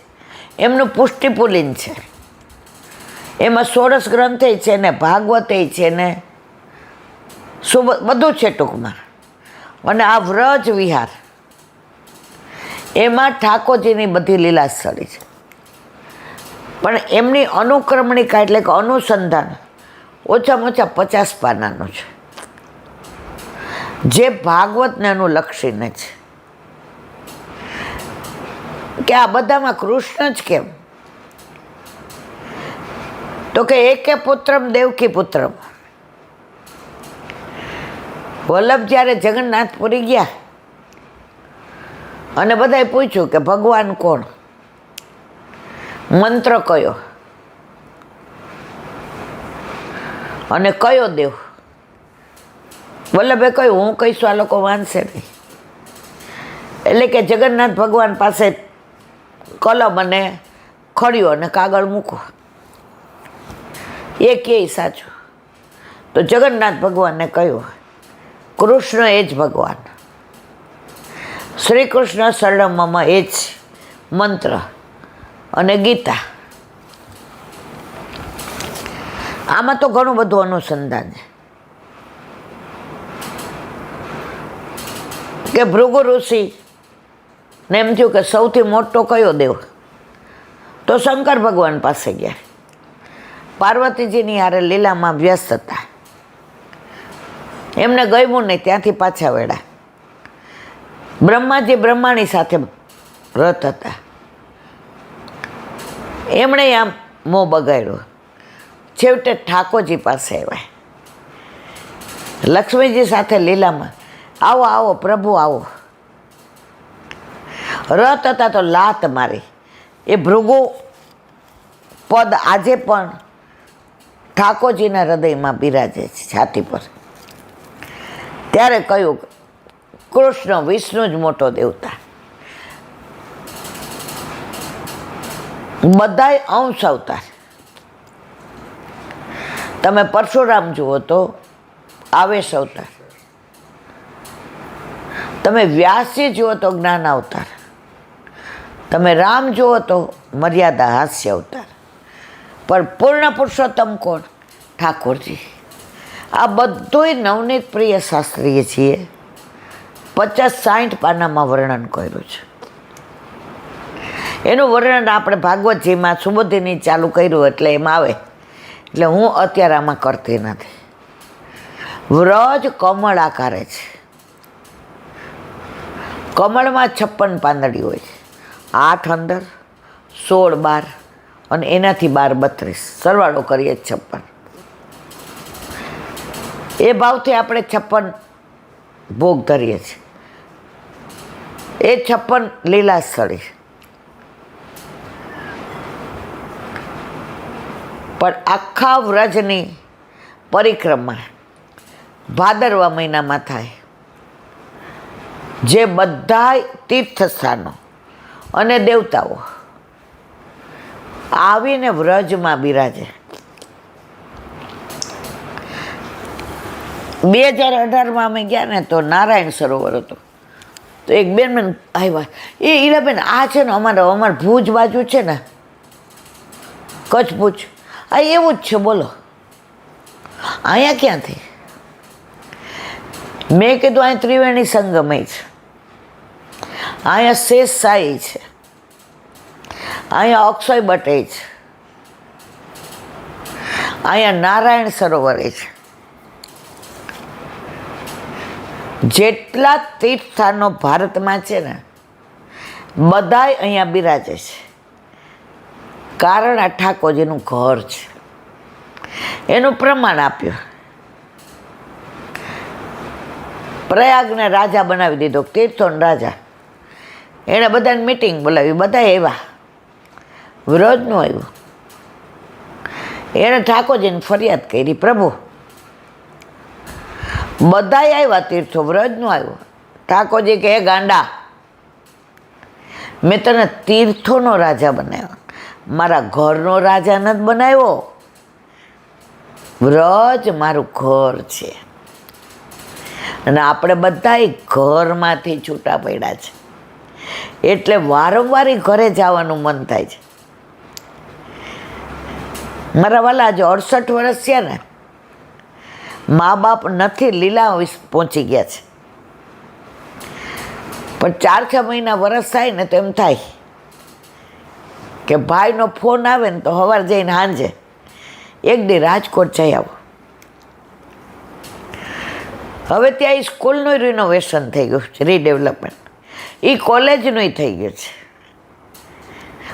એમનું પુષ્ટિપુલિન છે, એમાં 16 ગ્રંથે છે ને ભાગવતે છે ને બધું છે ટૂંકમાં. અને આ વ્રજ વિહાર એમાં ઠાકોરજીની બધી લીલા સ્થળી છે. પણ એમની અનુક્રમણિકા એટલે કે અનુસંધાન ઓછામાં ઓછા 50 પાનાનું છે, જે ભાગવતને અનુલક્ષીને છે. કે આ બધામાં કૃષ્ણ જ કેમ? તો કે એકે પુત્રમ દેવકી પુત્રમ. વલ્લભ જ્યારે જગન્નાથપુરી ગયા અને બધાએ પૂછ્યું કે ભગવાન કોણ, મંત્ર કયો અને કયો દેવ? વલ્લભે કહ્યું હું કહીશું, આ લોકો વાંચશે નહીં. એટલે કે જગન્નાથ ભગવાન પાસે કલમ અને ખડિયો અને કાગળ મૂકો, એ કે સાચું. તો જગન્નાથ ભગવાનને કહ્યું કૃષ્ણ એ જ ભગવાન, શ્રી કૃષ્ણ શરણમમ એ જ મંત્ર અને ગીતા. આમાં તો ઘણું બધું અનુસંધાન છે કે ભૃગુ ઋષિ ને એમ થયું કે સૌથી મોટો કયો દેવ? તો શંકર ભગવાન પાસે ગયા. પાર્વતીજીની હારે લીલામાં વ્યસ્ત હતા, એમને ગમ્યું નહીં, ત્યાંથી પાછા વળ્યા. બ્રહ્માજી બ્રહ્માણી સાથે વ્રત હતા, એમણે આમ મોં બગાડ્યો. છેવટે ઠાકોરજી પાસે આવ્યા, લક્ષ્મીજી સાથે લીલામાં. આવો આવો પ્રભુ આવો. રથ હતા તો લાત મારી. એ ભૃગુ પદ આજે પણ ઠાકોરજીના હૃદયમાં બિરાજે છે, છાતી પર. ત્યારે કહ્યું કૃષ્ણ વિષ્ણુ જ મોટો દેવતા. બધાય અંશ અવતાર. તમે પરશુરામ જુઓ તો આવેશ અવતાર, તમે વ્યાસજી જુઓ તો જ્ઞાન અવતાર, તમે રામ જુઓ તો મર્યાદા હાસ્ય અવતાર, પણ પૂર્ણ પુરુષોત્તમ કોણ? ઠાકોરજી. આ બધુંય નવનીત પ્રિય શાસ્ત્રીએ છીએ 50-60 પાનામાં વર્ણન કર્યું છે. એનું વર્ણન આપણે ભાગવતજીમાં સુબોધિની ચાલુ કર્યું એટલે એમાં આવે, એટલે હું અત્યારે આમાં કરતી નથી. વ્રજ કમળ આકારે છે. કમળમાં 56 પાંદડી હોય છે, 8 અંદર, 16 બહાર, અને એનાથી 12 32, સરવાળો કરીએ 56. એ ભાવથી આપણે 56 ભોગ ધરીએ છીએ. એ 56 લીલા સ્થળી. પણ આખા વ્રજની પરિક્રમા ભાદરવા મહિનામાં થાય, જે બધાય તીર્થસ્થાનો અને દેવતાઓ આવીને વ્રજમાં બિરાજે. 2018માં અમે ગયા ને તો નારાયણ સરોવર હતું, તો એક બેન મને આવ્યા, એ ઈરાબેન આ છે ને અમારા ભુજ બાજુ છે ને, કચ્છ ભુજ, આ એવું જ છે, બોલો અહીંયા ક્યાંથી? મેં કીધું અહીંયા ત્રિવેણી સંગમય છે, અહીંયા શેષ સાઈ છે, અહીંયા અક્ષય બટે છે, અહીંયા નારાયણ સરોવર છે. જેટલા તીર્થસ્થાનો ભારતમાં છે ને બધાય અહીંયા બિરાજે છે, કારણ આ ઠાકોરજીનું ઘર છે. એનું પ્રમાણ આપ્યું. પ્રયાગને રાજા બનાવી દીધો, તીર્થોનો રાજા. એણે બધાને મિટિંગ બોલાવી, બધા એવા વ્રજનું આવ્યું. એણે ઠાકોરજીને ફરિયાદ કરી, પ્રભુ બધાય આવ્યા તીર્થો, વ્રજનું આવ્યું. ઠાકોરજી કે ગાંડા, મેં તને તીર્થોનો રાજા બનાવ્યો, મારા ઘરનો રાજા નથી બનાવ્યો. વ્રજ મારું ઘર છે, અને આપણે બધાય ઘરમાંથી છૂટા પડ્યા છે, એટલે વારંવાર ઘરે જવાનું મન થાય છે. મારા વાલા જો 68 વર્ષ થયા ને, મા બાપ નથી, લીલા પહોંચી ગયા છે, પણ 4-6 મહિના વરસ થાય ને તો એમ થાય કે ભાઈનો ફોન આવે ને તો સવાર જઈને સાંજે એક દી રાજકોટ જઈ આવો. હવે ત્યાં સ્કૂલનું રિનોવેશન થઈ ગયું છે, રીડેવલપમેન્ટ. એ કોલેજનું થઈ ગયું છે,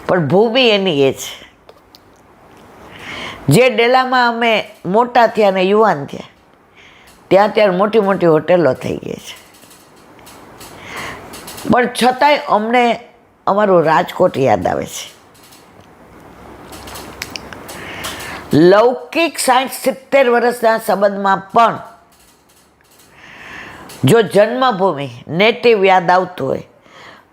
પણ ભૂમિ એની એ છે. જે ડેલામાં અમે મોટા થયા ને યુવાન થયા, ત્યાં ત્યારે મોટી મોટી હોટેલો થઈ ગઈ છે, પણ છતાંય અમને અમારું રાજકોટ યાદ આવે છે. લૌકિક 60-70 વર્ષના સંબંધમાં પણ જો જન્મભૂમિ નેટિવ યાદ આવતું હોય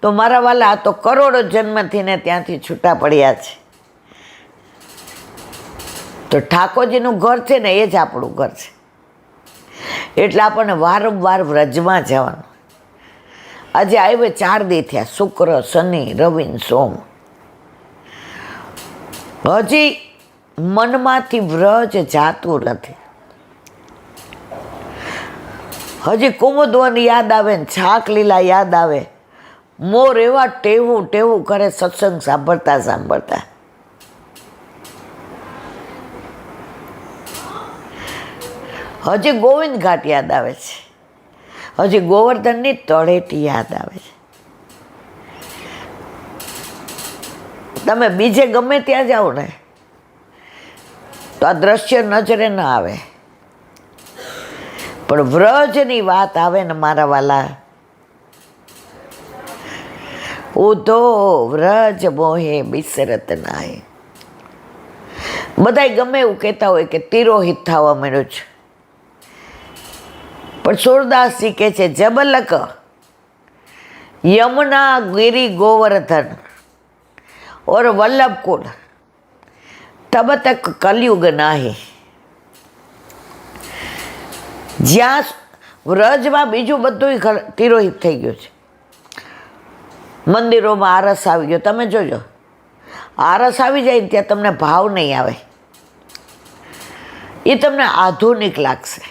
તો મારા વાલા તો કરોડો જન્મથી ને ત્યાંથી છૂટા પડ્યા છે. તો ઠાકોરજીનું ઘર છે ને એ જ આપણું ઘર છે, એટલે આપણને વારંવાર વ્રજમાં જવાનું. આજે આવે 4 દી થયા, શુક્ર, શનિ, રવિ, સોમ. હજી મનમાંથી વ્રજ જાતું નથી. હજી કુમુદવન યાદ આવે ને છાક લીલા યાદ આવે. મોર એવા ટેવું ટેવું કરે સત્સંગ સાંભળતા સાંભળતા. હજી ગોવિંદ ઘાટ યાદ આવે છે, હજી ગોવર્ધનની તળેટી યાદ આવે છે. તમે બીજે ગમે ત્યાં જાઓ ને તો આ દ્રશ્ય નજરે ન આવે, પણ વ્રજની વાત આવે ને મારા વાલા, ઉધો વ્રજ મોહે બિસરત નાય. બધાય ગમે એવું કહેતા હોય કે તિરોહિત થવા માંડ્યો છે, પણ સુરદાસજી કહે છે જબલક યમુના ગિરી ગોવર્ધન और वल्लभ कुल तब तक कलयुग नाही. જ્યાં વ્રજમાં બીજું બધું તિરોહિત થઈ ગયું છે. મંદિરોમાં આરસ આવી ગયો. તમે જોજો, આરસ આવી જાય ત્યાં તમને ભાવ નહીં આવે, એ તમને આધુનિક લાગશે.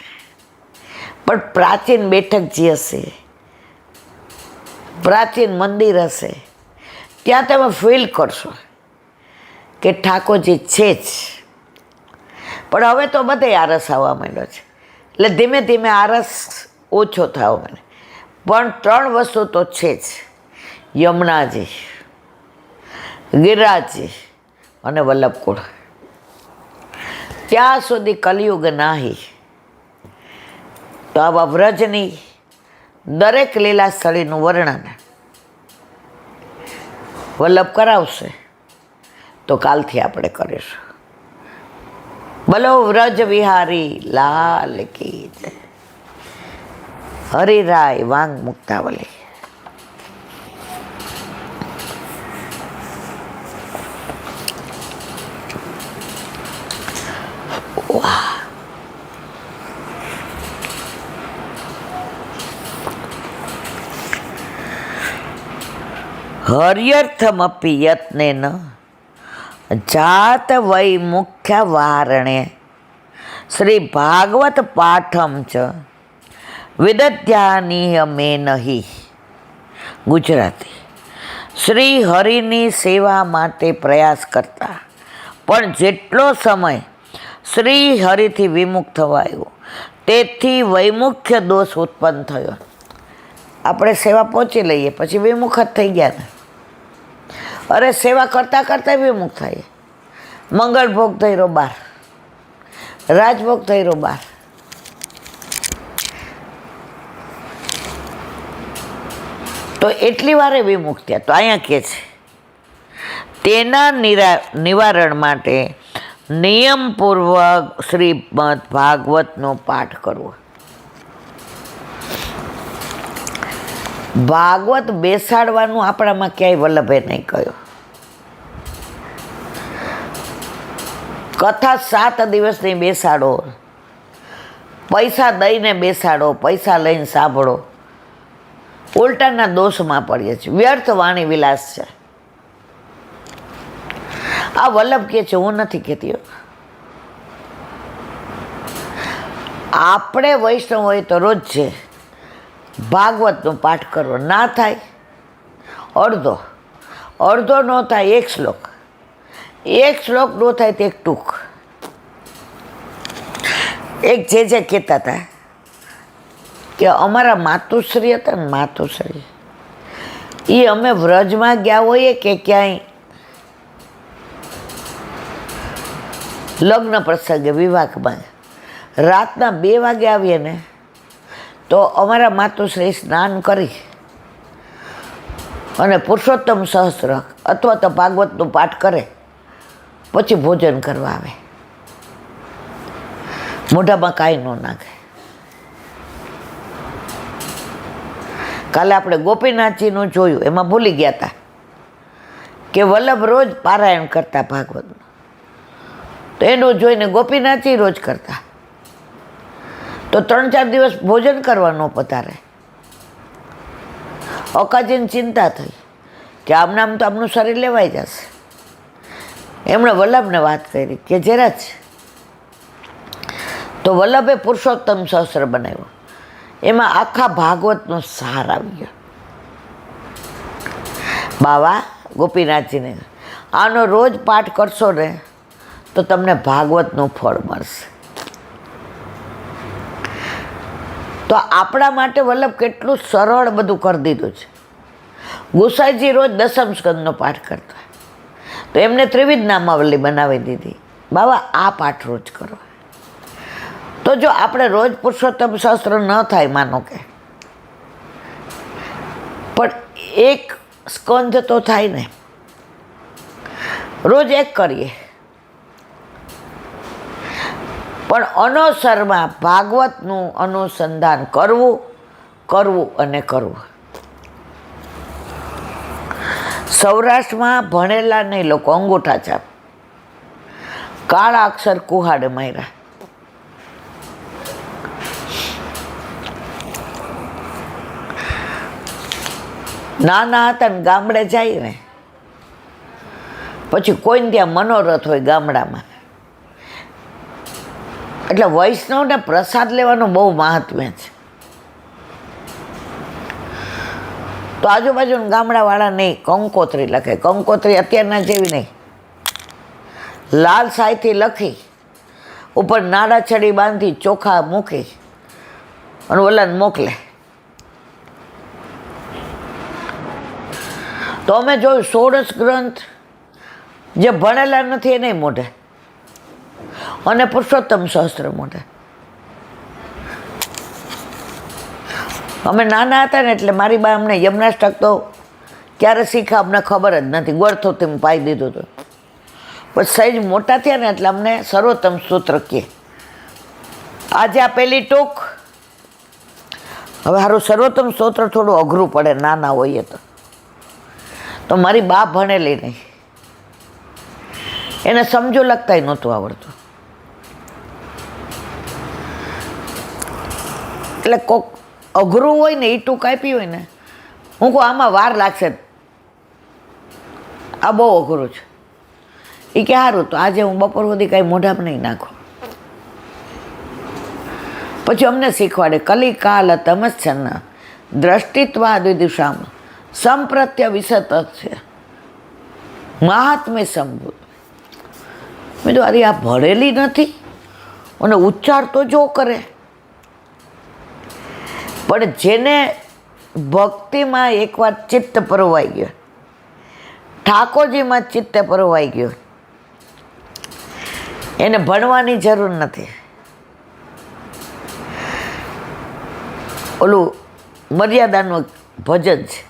પણ પ્રાચીન બેઠક જે હશે, પ્રાચીન મંદિર હશે, ત્યાં તમે ફીલ કરશો કે ઠાકોરજી છે જ. પણ હવે તો બધે આરસ આવવા માંડ્યો છે, એટલે ધીમે ધીમે આરસ ઓછો થવા માંડે. પણ 3 વસ્તુ તો છે જ: યમુનાજી, ગિરિરાજજી અને વલ્લભકુળ. ત્યાં સુધી કલિયુગ નાહી તો આવા વ્રજની દરેક લીલા સ્થળીનું વર્ણન વલ્લભ કરાવશે તો કાલથી આપણે કરીશું. બોલો વ્રજ વિહારી લાલ કી જય. હરિરાય વાંગ મુક્તાવલી. હર્યર્થમપી યત્નેન જાત વૈ મુખ્ય વારણે શ્રી ભાગવત પાઠમ ચ વિદધ્યાનીય મે નહીં. ગુજરાતી. શ્રી હરિની સેવા માટે પ્રયાસ કરતા પણ જેટલો સમય શ્રી હરિથી વિમુખ થવાયો તેથી વૈમુખ્ય દોષ ઉત્પન્ન થયો. આપણે સેવા પહોંચી લઈએ પછી વિમુખ જ થઈ ગયા ને. અરે સેવા કરતાં કરતાં વિમુખ થાય. મંગળ ભોગ થઈ રહ્યો 12, રાજભોગ થઈ રહ્યો 12. તો એટલી વારે વિમુખ થયા. તો અહીંયા કહે છે તેના નિવારણ માટે નિયમપૂર્વક શ્રીમદ ભાગવતનો પાઠ કરવો. ભાગવત બેસાડવાનું આપણામાં ક્યાંય વલ્લભે નહીં કહ્યું. કથા 7 દિવસની બેસાડો, પૈસા દઈને બેસાડો, પૈસા લઈને સાંભળો, ઉલટાના દોષમાં પડીએ છીએ. વ્યર્થ વાણી વિલાસ છે. આ વલ્લભ કહે છે, હું નથી કહેતી. આપણે વૈષ્ણવ હોય તો રોજ છે ભાગવતનો પાઠ કરવો. ના થાય અડધો, અડધો ન થાય 1 શ્લોક, 1 શ્લોક ન થાય તો 1 ટૂંક. એક જે કહેતા હતા કે અમારા માતુશ્રી હતા ને, માતુશ્રી એ અમે વ્રજમાં ગયા હોઈએ કે ક્યાંય લગ્ન પ્રસંગે વિવાહમાં, રાતના 2 વાગે આવીએ ને તો અમારા માતુશ્રી સ્નાન કરી અને પુરુષોત્તમ સહસ્ત્ર અથવા તો ભાગવતનો પાઠ કરે પછી ભોજન કરવા આવે. મોઢામાં કાંઈ ન નાખે. કાલે આપણે ગોપીનાથજીનું જોયું, એમાં ભૂલી ગયા હતા કે વલ્લભ રોજ પારાયણ કરતા ભાગવતનું. તો એનું જોઈને ગોપીનાથજી રોજ કરતા. તો 3-4 દિવસ ભોજન કરવા ન પધારે. અકાજીને ચિંતા થઈ કે આમ તો આમનું શરીર લેવાઈ જશે. એમણે વલ્લભને વાત કરી કે જરા જ. તો વલ્લભે પુરુષોત્તમ સહસ્ત્ર બનાવ્યો. એમાં આખા ભાગવતનો સાર આવી ગયો. બાવા ગોપીનાથજીને આનો રોજ પાઠ કરશો ને તો તમને ભાગવતનું ફળ મળશે. તો આપણા માટે વલ્લભ કેટલું સરળ બધું કરી દીધું છે. ગોસાઈજી રોજ 10મ સ્કંદનો પાઠ કરતા, તો એમને ત્રિવિધ નામાવલી બનાવી દીધી. બાબા આ પાઠ રોજ કરો. તો જો આપણે રોજ પુરુષોત્તમ સહસ્ત્ર ન થાય, માનો કે પણ 1 સ્કંદ તો થાય ને, રોજ 1 કરીએ. પણ અનોસરમાં ભાગવતનું અનુસંધાન કરવું અને કરવું. સૌરાષ્ટ્રમાં ભણેલા નહીં લોકો અંગૂઠા છાપ, કાળા અક્ષર કુહાડે માર્યા. નાના હતા ને ગામડે જાય ને પછી કોઈને ત્યાં મનોરથ હોય ગામડામાં, એટલે વૈષ્ણવને પ્રસાદ લેવાનું બહુ મહાત્મ્ય છે. તો આજુબાજુના ગામડાવાળા નહીં કંકોત્રી લખે. કંકોત્રી અત્યારના જેવી નહીં, લાલ શાહીથી લખી ઉપર નાડા છડી બાંધી ચોખા મૂકી અને ઓલાને મોકલે. તો અમે જોયું 16 ગ્રંથ જે ભણેલા નથી એ નહીં મોઢે, અને પુરુષોત્તમ સહસ્ત્ર મોઢે. અમે નાના હતા ને એટલે મારી બા અમને યમનાષ્ટક તો ક્યારે શીખા અમને ખબર જ નથી, ગોળથોથી પાઈ દીધું હતું. પછી સહેજ મોટા થયા ને એટલે અમને સર્વોત્તમ સૂત્ર કહે. આજે આ પેલી ટૂંક, હવે સારું સર્વોત્તમ સૂત્ર થોડું અઘરું પડે નાના હોઈએ તો મારી બા ભણેલી નહીં, એને સમજો લગતાય નહોતું આવડતું. એટલે કોક અઘરું હોય ને એ ટૂંક આપી હોય ને, હું કહું આમાં વાર લાગશે, આ બહુ અઘરું છે. એ કે સારું તો આજે હું બપોર સુધી કાંઈ મોઢામાં નહીં નાખું. પછી અમને શીખવાડે કલિકાલ તમસ્છન્ન દ્રષ્ટિત્વાદિદુષામ સંપ્રત્ય વિસત છે મહાત્મ્ય સંભૂત. મેં તો અરે આ ભણેલી નથી અને ઉચ્ચાર તો જો કરે, પણ જેને ભક્તિમાં એકવાર ચિત્ત પરોવાઈ ગયો, ઠાકોરજીમાં ચિત્ત પરોવાઈ ગયો, એને ભણવાની જરૂર નથી. ઓલું મર્યાદાનું ભજન છે,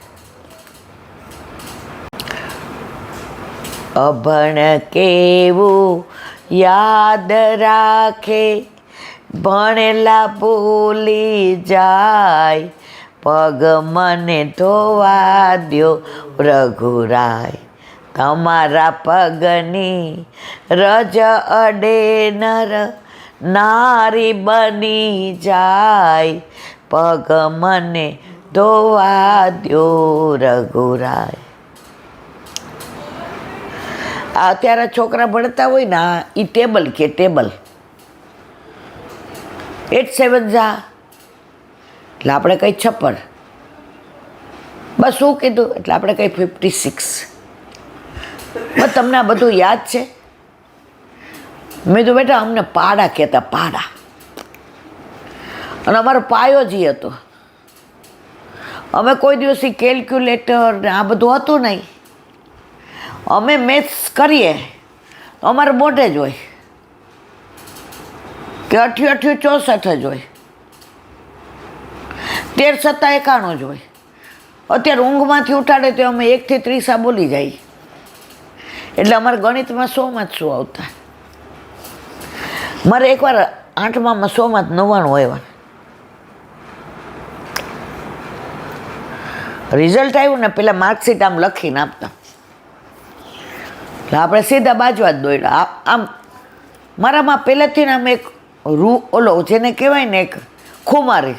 અભણ કેવું યાદ રાખે ભણેલા ભૂલી જાય, પગ મને ધોવા દ્યો રઘુરાય, તમારા પગની રજ અડે નર નારી બની જાય, પગ મને ધોવા દ્યો રઘુરાય. અત્યારે છોકરા ભણતા હોય ને એ ટેબલ કે ટેબલ 8 7 જા એટલે આપણે કંઈ 56, બસ શું કીધું એટલે આપણે કંઈ 56. બસ તમને આ બધું યાદ છે? મેં તો બેટા અમને પાડા કહેતા, પાડા. અને અમારો પાયો જ હતો. અમે કોઈ દિવસ કેલ્ક્યુલેટર ને આ બધું હતું નહીં. અમે મેથ્સ કરીએ તો અમારે મોઢે જ હોય કે 88 64 જ હોય, 13 7 91 જ હોય. અત્યારે ઊંઘમાંથી ઉઠાડે તો અમે 1 થી 30 બોલી જાય, એટલે અમારે ગણિતમાં 100માં જ શું આવતા. મારે એકવાર 8માં 100માં 99 આવ્યા. રિઝલ્ટ આવ્યું ને પેલા માર્કશીટ આમ લખીને આપતા, એટલે આપણે સીધા બાજવા જ દોડ્યા. આમ મારામાં પહેલેથી ને આમ એક ઓલો જેને કહેવાય ને એક ખુમારી.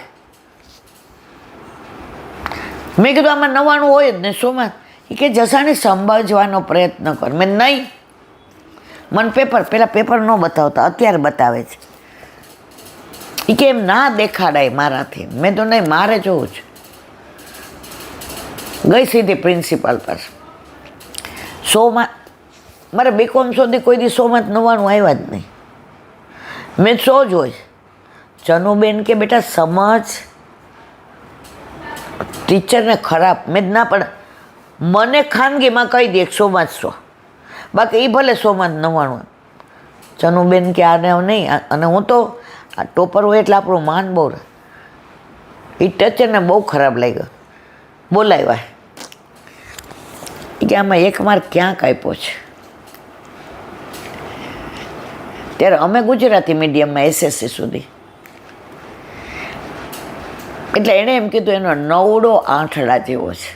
મેં કીધું આમાં 99 હોય જ ને 100માં. એ કે જસાને સમજવાનો પ્રયત્ન કર. મેં નહીં, મને પેલા પેપર ન બતાવતા, અત્યારે બતાવે છે. એ કે એમ ના દેખાડાય મારાથી. મેં તો નહીં, મારે જોવું છે. ગઈ સીધી પ્રિન્સિપાલ પાસે. 100માં મારે બીકોમ સુધી કોઈ દી 100માં 99 આવ્યા જ નહીં. મેં 100 જ હોય. ચનુબેન કે બેટા સમજ, ટીચરને ખરાબ. મેં ના પણ મને ખાનગીમાં કહી દે 100માં 100, બાકી એ ભલે 100માં 99. ચનુબેન કે આને નહીં. અને હું તો આ ટોપર હોય એટલે આપણું માન બહુ રહે. એ ટીચરને બહુ ખરાબ લાગ્યો, બોલાવ્યા કે આમાં 1 માર્ક ક્યાંક આપ્યો છે. ત્યારે અમે ગુજરાતી મીડિયમમાં SSC સુધી, એટલે એણે એમ કીધું એનો નવડો આંઠડા જેવો છે.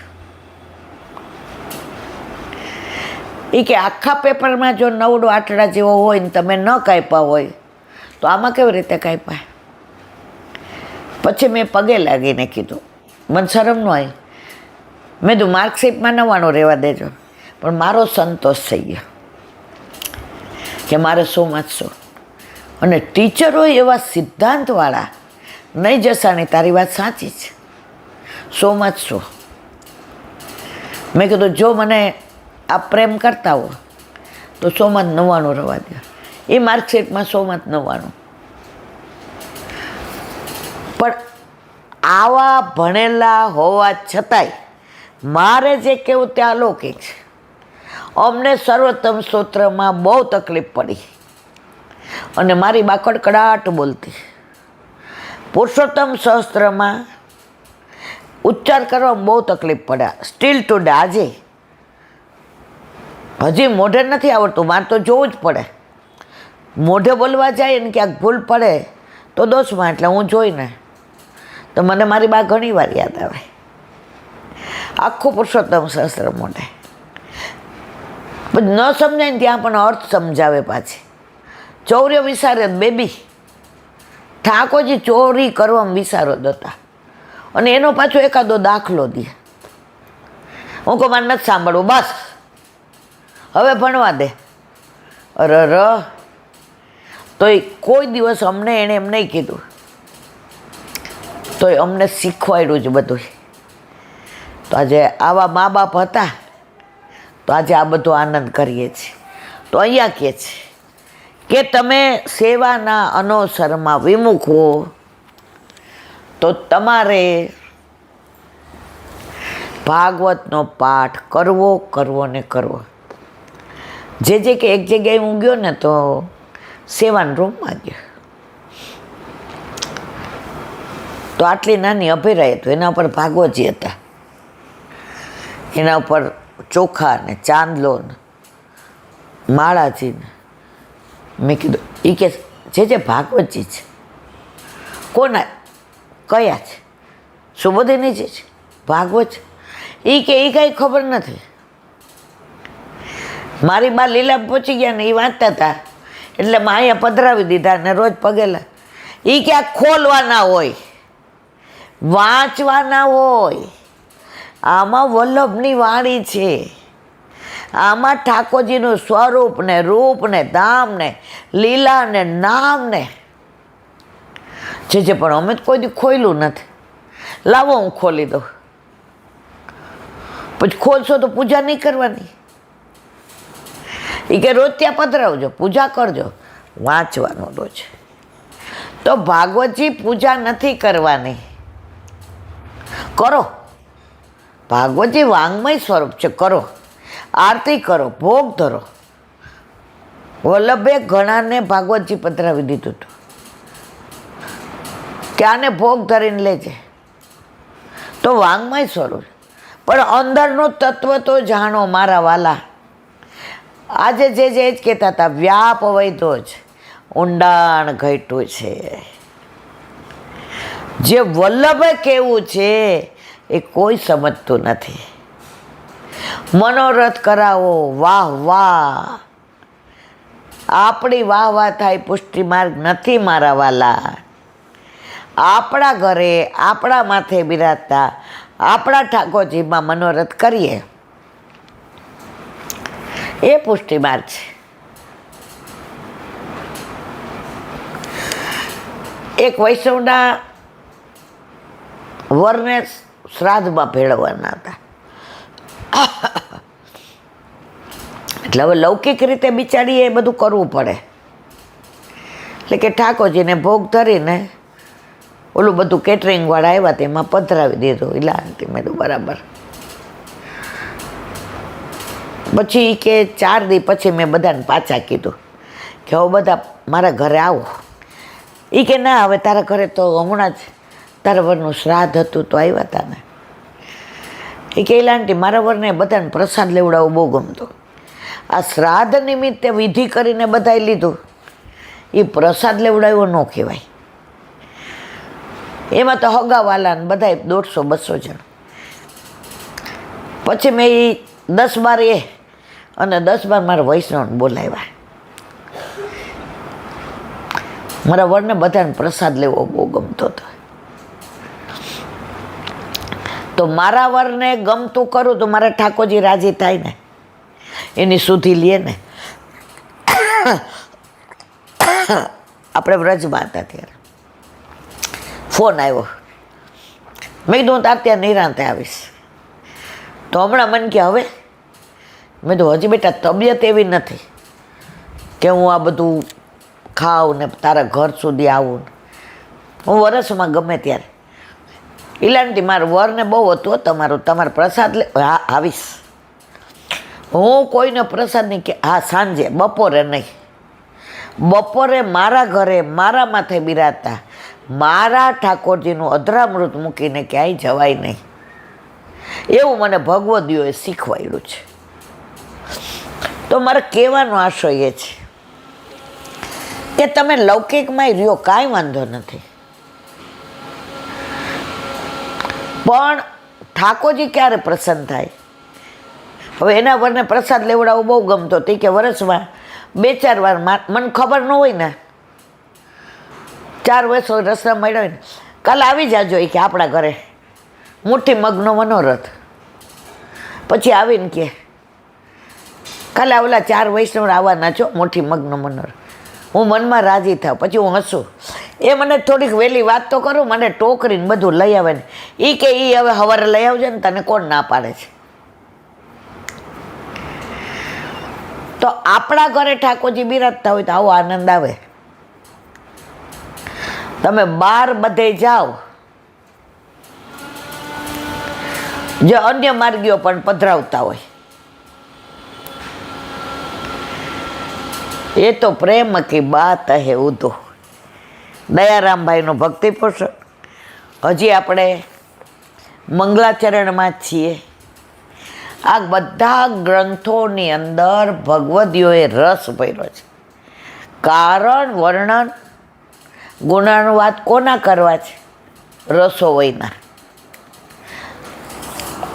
એ કે આખા પેપરમાં જો નવડો આંઠડા જેવો હોય ને તમે ન કાપ્યા હોય તો આમાં કેવી રીતે કાપ્યા? પછી મેં પગે લાગીને કીધું, મને શરમ ન આવી. મેં તો માર્કશીટમાં 99 રહેવા દેજો, પણ મારો સંતોષ થઈ ગયો કે મારે 100 અને ટીચરો એવા સિદ્ધાંતવાળા, નહીં જસાણી તારી વાત સાચી છે, 100 મેં કીધું જો મને આ પ્રેમ કરતા હો તો 100 રહેવા દો. એ માર્કશીટમાં 100 પણ આવા ભણેલા હોવા છતાંય મારે જે કહેવું તે અલૌકિક છે. અમને સર્વોત્તમ સ્તોત્રમાં બહુ તકલીફ પડી અને મારી બા કડકડાટ બોલતી. પુરુષોત્તમ સહસ્ત્રમાં ઉચ્ચાર કરવામાં બહુ તકલીફ પડ્યા. સ્ટીલ ટુડે આજે હજી મોઢે નથી આવડતું, મારે તો જોવું જ પડે. મોઢે બોલવા જાય ને ક્યાંક ભૂલ પડે તો દોષમાં, એટલે હું જોઈને તો મને મારી બા ઘણી વાર યાદ આવે. આખું પુરુષોત્તમ સહસ્ત્ર મોઢે ન સમજાય ને ત્યાં પણ અર્થ સમજાવે પાછી. ચૌર્ય વિસારે બેબી ઠાકોરજી ચોરી કરવામાં વિસારો દતા અને એનો પાછો એકાદો દાખલો દે. હું કહું મારે નથી સાંભળવું, બસ હવે ભણવા દે. અરે તોય કોઈ દિવસ અમને એણે એમ નહીં કીધું, તોય અમને શીખવાડ્યું જ બધું. તો આજે આવા મા બાપ હતા તો આજે આ બધો આનંદ કરીએ છીએ. તો અહીંયા કહે છે કે તમે સેવાના અનવસરમાં વિમુખ હો તો તમારે ભાગવતનો પાઠ કરવો ને કરવો. જે કે એક જગ્યાએ હું ગયો ને તો સેવાના રૂમમાં ગયો તો આટલી નાની અભેરાઈ હતું, એના ઉપર ભાગવતજી હતા, એના ઉપર ચોખા ને ચાંદલો ને માળાજી ને. મેં કીધું એ કે જે ભાગવતજી છે, કોના કયા છે? સુબોધિની જે છે ભાગવત એ કે એ કાંઈ ખબર નથી. મારી બા લીલા પહોંચી ગયા ને એ વાંચતા હતા એટલે મેં અહીંયા પધરાવી દીધા ને રોજ પગેલા. એ કે આ ખોલવાના હોય, વાંચવાના હોય. આમાં વલ્લભની વાણી છે, આમાં ઠાકોરજીનું સ્વરૂપ ને રૂપ ને ધામ ને લીલા ને નામ ને જે પણ અમે તો કોઈ દી ખોલ્યું નથી. લાવો હું ખોલી દઉં. પછી ખોલશો તો પૂજા નહીં કરવાની. એ કે રોજ ત્યાં પધરાવજો, પૂજા કરજો, વાંચવાનું રોજ. તો ભાગવતજી પૂજા નથી કરવાની, કરો. ભાગવતજી વાંગમય સ્વરૂપ છે, કરો. આરતી કરો, ભોગ ધરો. વલ્લભે ઘણાને ભાગવતજી પધરાવી દીધું હતું કે આને ભોગ ધરીને લેજે. તો વાંગમય સ્વરૂપ, પણ અંદરનું તત્વ તો જાણો મારા વાલા. આજે જે જ કહેતા હતા, વ્યાપ વૈધો જ ઊંડાણ ઘટ્યું છે. જે વલ્લભે કેવું છે એ કોઈ સમજતું નથી. મનોરથ કરાવો, વાહ વાહ. આપણી વાહ વાહ થાય પુષ્ટિ માર્ગ નથી મારા વાલા. આપણા ઘરે આપણા માથે બિરાજતા આપણા ઠાકોરજીમાં મનોરથ કરીએ એ પુષ્ટિ માર્ગ છે. એક વૈષ્ણવના વરને શ્રાદ્ધમાં ભેળવવાના હતા. એટલે હવે લૌકિક રીતે બિચારીએ એ બધું કરવું પડે. એટલે કે ઠાકોરજીને ભોગ ધરીને ઓલું બધું કેટરિંગવાળા આવ્યા તેમાં પધરાવી દીધું. એટલે મેં તો બરાબર. પછી કે 4 દી પછી મેં બધાને પાછા કીધું કે હવે બધા મારા ઘરે આવો. એ કે ના, હવે તારા ઘરે તો હમણાં જ તારા વરનું શ્રાદ્ધ હતું તો આવ્યા હતા ને. એ કે આંટી મારા વરને બધાને પ્રસાદ લેવડાવવું બહુ ગમતો. આ શ્રાદ્ધ નિમિત્તે વિધિ કરીને બધાએ લીધું, એ પ્રસાદ લેવડાવ્યો ન કહેવાય. એમાં તો હગાવાલા ને બધાએ 150-200 જણ. પછી મેં એ 10-12 અને 10-12 મારા વૈષ્ણવને બોલાવ્યા. મારા વરને બધાને પ્રસાદ લેવો બહુ ગમતો હતો. તો મારા વરને ગમતું કરું તો મારા ઠાકોરજી રાજી થાય ને, એની સુધી લે ને. આપણે વ્રજમાં હતા ત્યારે ફોન આવ્યો, મેં કીધું હું તાર ત્યાં નિરાંતે આવીશ. તો હમણાં મને કે હવે, મેં તો હજી બેટા તબિયત એવી નથી કે હું આ બધું ખાઉં ને તારા ઘર સુધી આવું. હું વરસમાં ગમે ત્યારે ઇલાનથી મારા વરને બહુ હતું તમારું, તમારે પ્રસાદ લે. હા આવીશ. હું કોઈને પ્રસાદ નહીં કે હા સાંજે, બપોરે નહીં. બપોરે મારા ઘરે મારા માથે બિરાજતા મારા ઠાકોરજીનું અધરામૃત મૂકીને ક્યાંય જવાય નહીં. એવું મને ભગવદીઓએ શીખવાડ્યું છે. તો મારે કહેવાનો આશય એ છે કે તમે લૌકિકમાં રહ્યો કાંઈ વાંધો નથી, પણ ઠાકોરજી ક્યારે પ્રસન્ન થાય. હવે એના વરને પ્રસાદ લેવડાવવો બહુ ગમતો હતી કે વર્ષમાં 2-4 વાર, મને ખબર ન હોય ને, 4 વર્ષ હોય રસ્તા મળ્યો હોય ને, કાલે આવી જાજો કે આપણા ઘરે મુઠ્ઠી મગનો મનોરથ. પછી આવીને કે કાલે ઓલા 4 વૈષ્ણવ આવવાના છો, મુઠ્ઠી મગનો મનોરથ. હું મનમાં રાજી થાવ, પછી હું હસું. એ મને થોડીક વહેલી વાત તો કરું, મને ટોકરીને બધું લઈ આવે ને એ કે એ હવે સવારે લઈ આવજો ને, તને કોણ ના પાડે છે. તો આપણા ઘરે ઠાકોરજી બિરાજતા હોય તો આવો આનંદ આવે. તમે બહાર બધે જાઓ, જે અન્ય માર્ગીઓ પણ પધરાવતા હોય, એ તો પ્રેમ કી બાત હે ઉદો. દયારામભાઈનું ભક્તિ પોષણ. હજી આપણે મંગલાચરણમાં જ છીએ. આ બધા ગ્રંથોની અંદર ભગવદીઓએ રસ ભર્યો છે. કારણ વર્ણન ગુણાનુવાદ કોના કરવા છે? રસોઈના.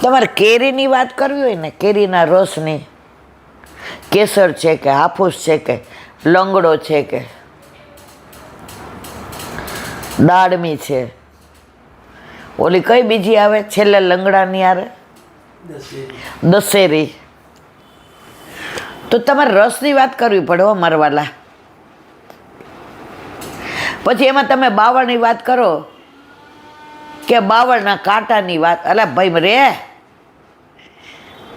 તમારે કેરીની વાત કરવી હોય ને, કેરીના રસની, કેસર છે કે હાફૂસ છે કે લંગડો છે કે દાડમી છે, ઓલી કઈ બીજી આવે છેલ્લે લંગડાની આવે દશેરી. તો તમારે રસની વાત કરવી પડે હો મારવાલા. પછી એમાં તમે બાવળની વાત કરો કે બાવળના કાંટાની વાત. અલા ભાઈ રે,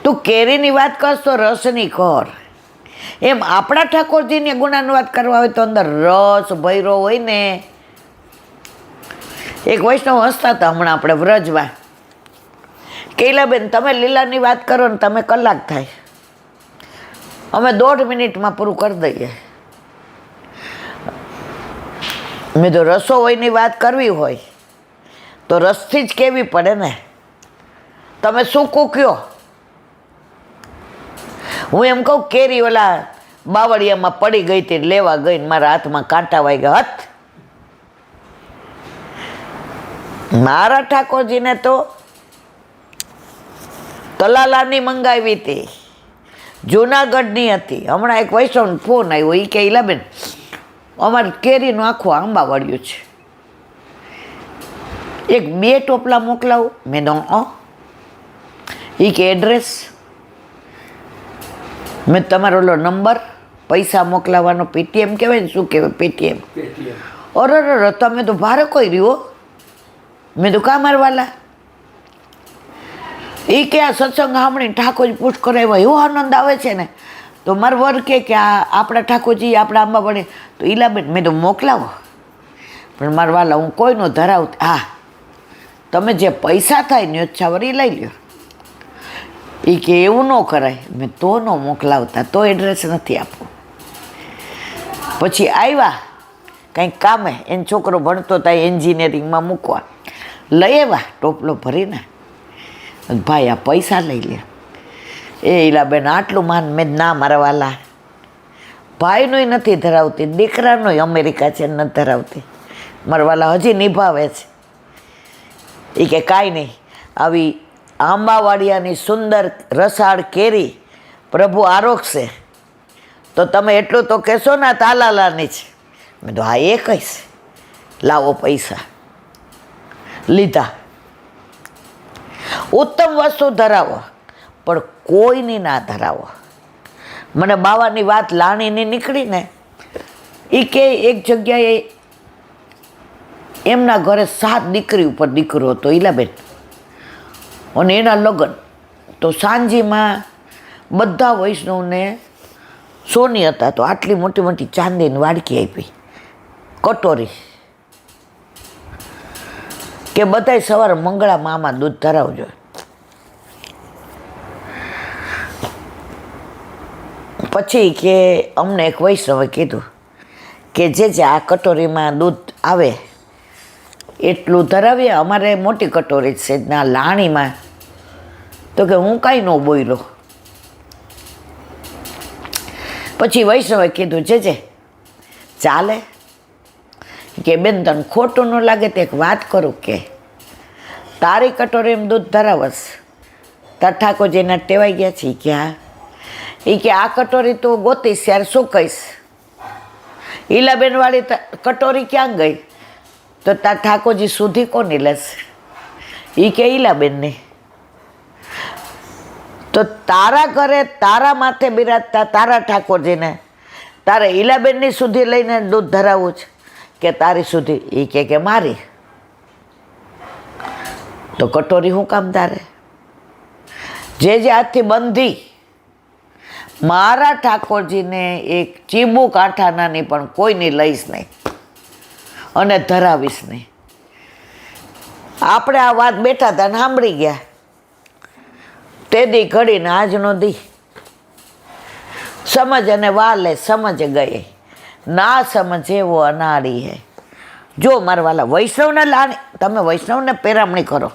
તું કેરીની વાત કરશ તો રસની કર. એમ આપણા ઠાકોરજીની ગુણાની વાત કરવા હોય તો અંદર રસ ભૈરો હોય ને. એક વૈષ્ણવ હસતા હતા હમણાં આપણે વ્રજમાં, કેલાબેન તમે લીલાની વાત કરો ને તમે કલાક થાય, અમે 1.5 મિનિટમાં પૂરું કરી દઈએ. મેં તો રસોઈની વાત કરવી હોય તો રસથી જ કેવી પડે ને. તમે શું કૂક્યો? હું એમ કહું કેરી ઓલા બાવળિયામાં પડી ગઈ હતી, લેવા ગઈ ને મારા હાથમાં કાંટા વાઈ ગયા. હથ મારા ઠાકોરજીને તો તલાલાની મંગાવી હતી, જૂનાગઢની હતી. હમણાં એક વૈષ્ણવનો ફોન આવ્યો, એ કે ઈલાબેન અમારે કેરીનું આખું આંબા વળ્યું છે, 1-2 ટોપલા મોકલાવું. મેં તો એ કે એડ્રેસ, મેં તમારો ઓલો નંબર, પૈસા મોકલાવાનો પેટીએમ કહેવાય ને, શું કહેવાય પેટીએમ. અરે તમે તો ભારે કોઈ રહ્યો. મેં તો કાં મારવાલા. એ કે આ સત્સંગ સાંભળીને ઠાકોરજી પૂછ કરાવ્યા એવો આનંદ આવે છે ને. તો મારો વર કે આ આપણા ઠાકોરજી આપણા આંબા વળે. તો ઈલાબેન મેં તો મોકલાવો, પણ મારા વાલા હું કોઈનો ધરાવતી. હા તમે જે પૈસા થાય ને ઓછાવર એ લઈ લ્યો. એ કે એવું ન કરાય. મેં તો ન મોકલાવતા, તો એડ્રેસ નથી આપવું. પછી આવ્યા કંઈક કામે, એને છોકરો ભણતો થાય એન્જિનિયરિંગમાં મૂકવા, લઈ આવ્યા ટોપલો ભરીને. ભાઈ આ પૈસા લઈ લે. એ ઈલાબેન આટલું માન. મેં ના મારા વાલા, ભાઈનોય નથી ધરાવતી, દીકરાનોય અમેરિકા છે નથી ધરાવતી. મારા વાલા હજી નિભાવે છે. એ કે કાંઈ નહીં, આવી આંબાવાડિયાની સુંદર રસાળ કેરી પ્રભુ આરોગશે તો તમે એટલું તો કહેશો ને તાલાલાની છે. મેં તો હા એ કહીશ. લાવો પૈસા. લીધા. ઉત્તમ વસ્તુ ધરાવો, પણ કોઈની ના ધરાવો. મને બાવાની વાત લાણીની નીકળી ને, એ કે એક જગ્યાએ એમના ઘરે 7 દીકરી ઉપર દીકરો હતો, ઈલાબેન, અને એના લગ્ન. તો સાંજીમાં બધા વૈષ્ણવને સોની હતા, તો આટલી મોટી મોટી ચાંદીની વાડકી આપી, કટોરી, કે બધાય સવારે મંગળા મામાં દૂધ ધરાવજો. પછી કે અમને એક વૈષ્ણવે કીધું કે જે આ કટોરીમાં દૂધ આવે એટલું ધરાવીએ, અમારે મોટી કટોરી છે ના લાણીમાં. તો કે હું કાંઈ ન બોલ્યો. પછી વૈષ્ણવે કીધું જે ચાલે, કે બેન તને ખોટું ન લાગે તો એક વાત કરું, કે તારી કટોરીમાં દૂધ ધરાવસ, તાર ઠાકોરજીના ટેવાઈ ગયા છે ક્યાં? એ કે આ કટોરી તો ગોતીશ યાર, શું કહીશ? ઈલાબેન વાળી કટોરી ક્યાં ગઈ? તો તાર ઠાકોરજી સુધી કોની લેશે? એ કે ઈલાબેનની. તો તારા ઘરે તારા માથે બિરાજતા તારા ઠાકોરજીને તારે ઈલાબેનની સુધી લઈને દૂધ ધરાવવું છે કે તારી સુધી? એ કે મારી. તો કટોરી શું કામ તારે? જે હાથથી બંધી મારા ઠાકોરજીને એક ચીબુ કાંઠાનાની પણ કોઈની લઈશ નહીં અને ધરાવીશ નહીં. આપણે આ વાત બેઠા હતા ને સાંભળી ગયા. તે દી ઘડીને આજનો દી સમજ અને વાલે સમજ ગયે, ના સમજ એવો અનાળી હે. જો મારા વાલા વૈષ્ણવને લાણી, તમે વૈષ્ણવને પેરામણી કરો,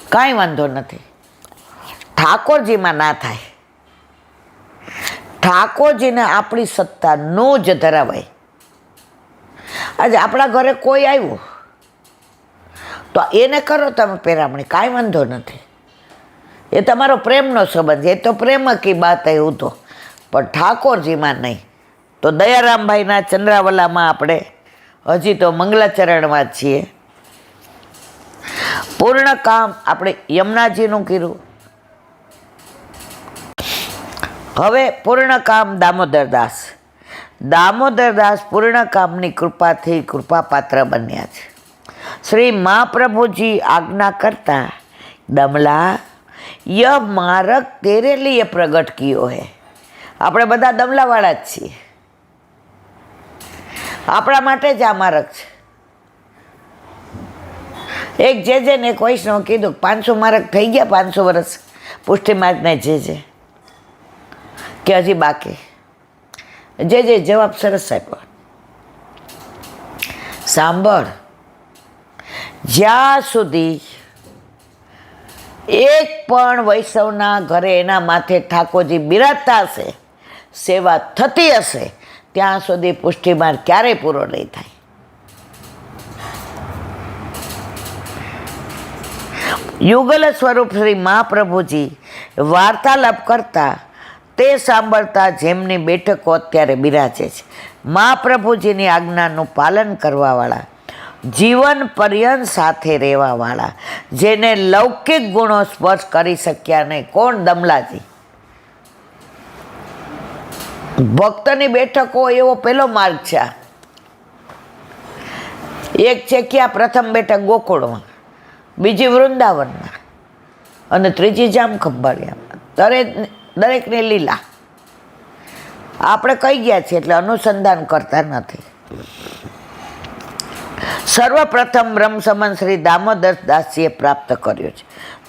કાંઈ વાંધો નથી. ઠાકોરજીમાં ના થાય. ઠાકોરજીને આપણી સત્તા નો જ ધરાવાય. આજે આપણા ઘરે કોઈ આવ્યું તો એને કરો તમે પેરામણી, કાંઈ વાંધો નથી. એ તમારો પ્રેમનો સંબંધ, એ તો પ્રેમ કી બાત હે. એવું તો, પણ ઠાકોરજીમાં નહીં. તો દયારામભાઈના ચંદ્રાવલામાં આપણે હજી તો મંગલાચરણમાં જ છીએ. પૂર્ણ કામ આપણે યમુનાજીનું કર્યું. હવે પૂર્ણ કામ દામોદરદાસ. દામોદરદાસ પૂર્ણ કામની કૃપાથી કૃપાપાત્ર બન્યા છે. શ્રી મહાપ્રભુજી આજ્ઞા કરતા, દમલા યહ માર્ગ તેરે લીએ પ્રગટ કિયો હે. આપણે બધા દમલાવાળા જ છીએ, આપણા માટે જ આ માર્ગ છે. એક જે ને એક વૈષ્ણવ કીધું 500 માર્ગ થઈ ગયા, 500 વર્ષ પુષ્ટિ માર્ગને જે કે હજી બાકી. જે જવાબ સરસ આપ્યો. સાંભળ, જ્યાં સુધી એક પણ વૈષ્ણવના ઘરે એના માથે ઠાકોરજી બિરાજતા હશે, સેવા થતી હશે, ત્યાં સુધી પુષ્ટિ માર્ગ ક્યારેય પૂરો નહીં થાય. યુગલ સ્વરૂપ શ્રી મહાપ્રભુજી વાર્તાલાપ કરતા તે સાંભળતા જેમની બેઠકો અત્યારે બિરાજે છે, મહાપ્રભુજીની આજ્ઞાનું પાલન કરવાવાળા, જીવન પર્યંત સાથે રહેવાવાળા, જેને લૌકિક ગુણો સ્પર્શ કરી શક્યા નહીં. કોણ? દમલાજી. ભક્તની બેઠકો એવો પેલો માર્ગ છે. એક છે ક્યાં? પ્રથમ બેઠક ગોકુળમાં, બીજી વૃંદાવનમાં, અને ત્રીજી જામખંભાળિયામાં. દરેકની લીલા આપણે કહી ગયા છીએ એટલે અનુસંધાન કરતા નથી. સર્વપ્રથમ બ્રહ્મ સંબંધ શ્રી દામોદરદાસજીએ પ્રાપ્ત કર્યો છે.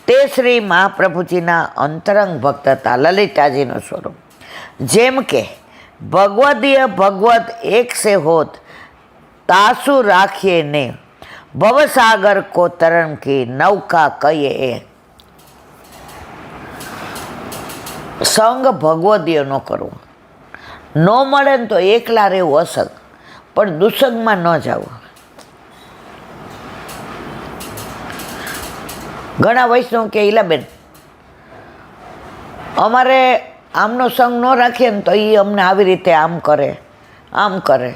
તે શ્રી મહાપ્રભુજીના અંતરંગ ભક્ત હતા, લલિતાજીનું સ્વરૂપ. જેમ કે ભગવદીય ભગવત એક સે હોત તાસુ રાખીએ ને, ભવસાગર કો તરણ કી નૌકા કહીએ એ. સંગ ભગવદીય ન કરવો. ન મળે ને તો એકલા રહેવું અસંગ, પણ દુસંગમાં ન જવું. ઘણા વૈષ્ણવ કે ઈલાબેન અમારે આમનો સંગ ન રાખીએ ને તો એ અમને આવી રીતે આમ કરે, આમ કરે.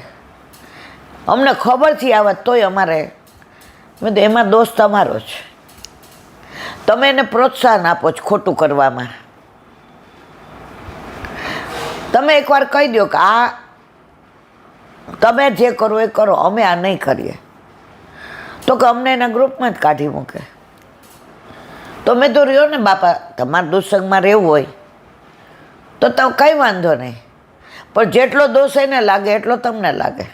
અમને ખબર છે આ વાત, તોય અમારે. મેં તો એમાં દોષ તમારો છે. તમે એને પ્રોત્સાહન આપો છો ખોટું કરવામાં. તમે એકવાર કહી દો કે આ તમે જે કરો એ કરો, અમે આ નહીં કરીએ, તો કે અમને એના ગ્રુપમાં જ કાઢી મૂકે. તો મેં તો રહ્યો ને બાપા, તમારે દુસંગમાં રહેવું હોય તો કંઈ વાંધો નહીં, પણ જેટલો દોષ એને લાગે એટલો તમને લાગે.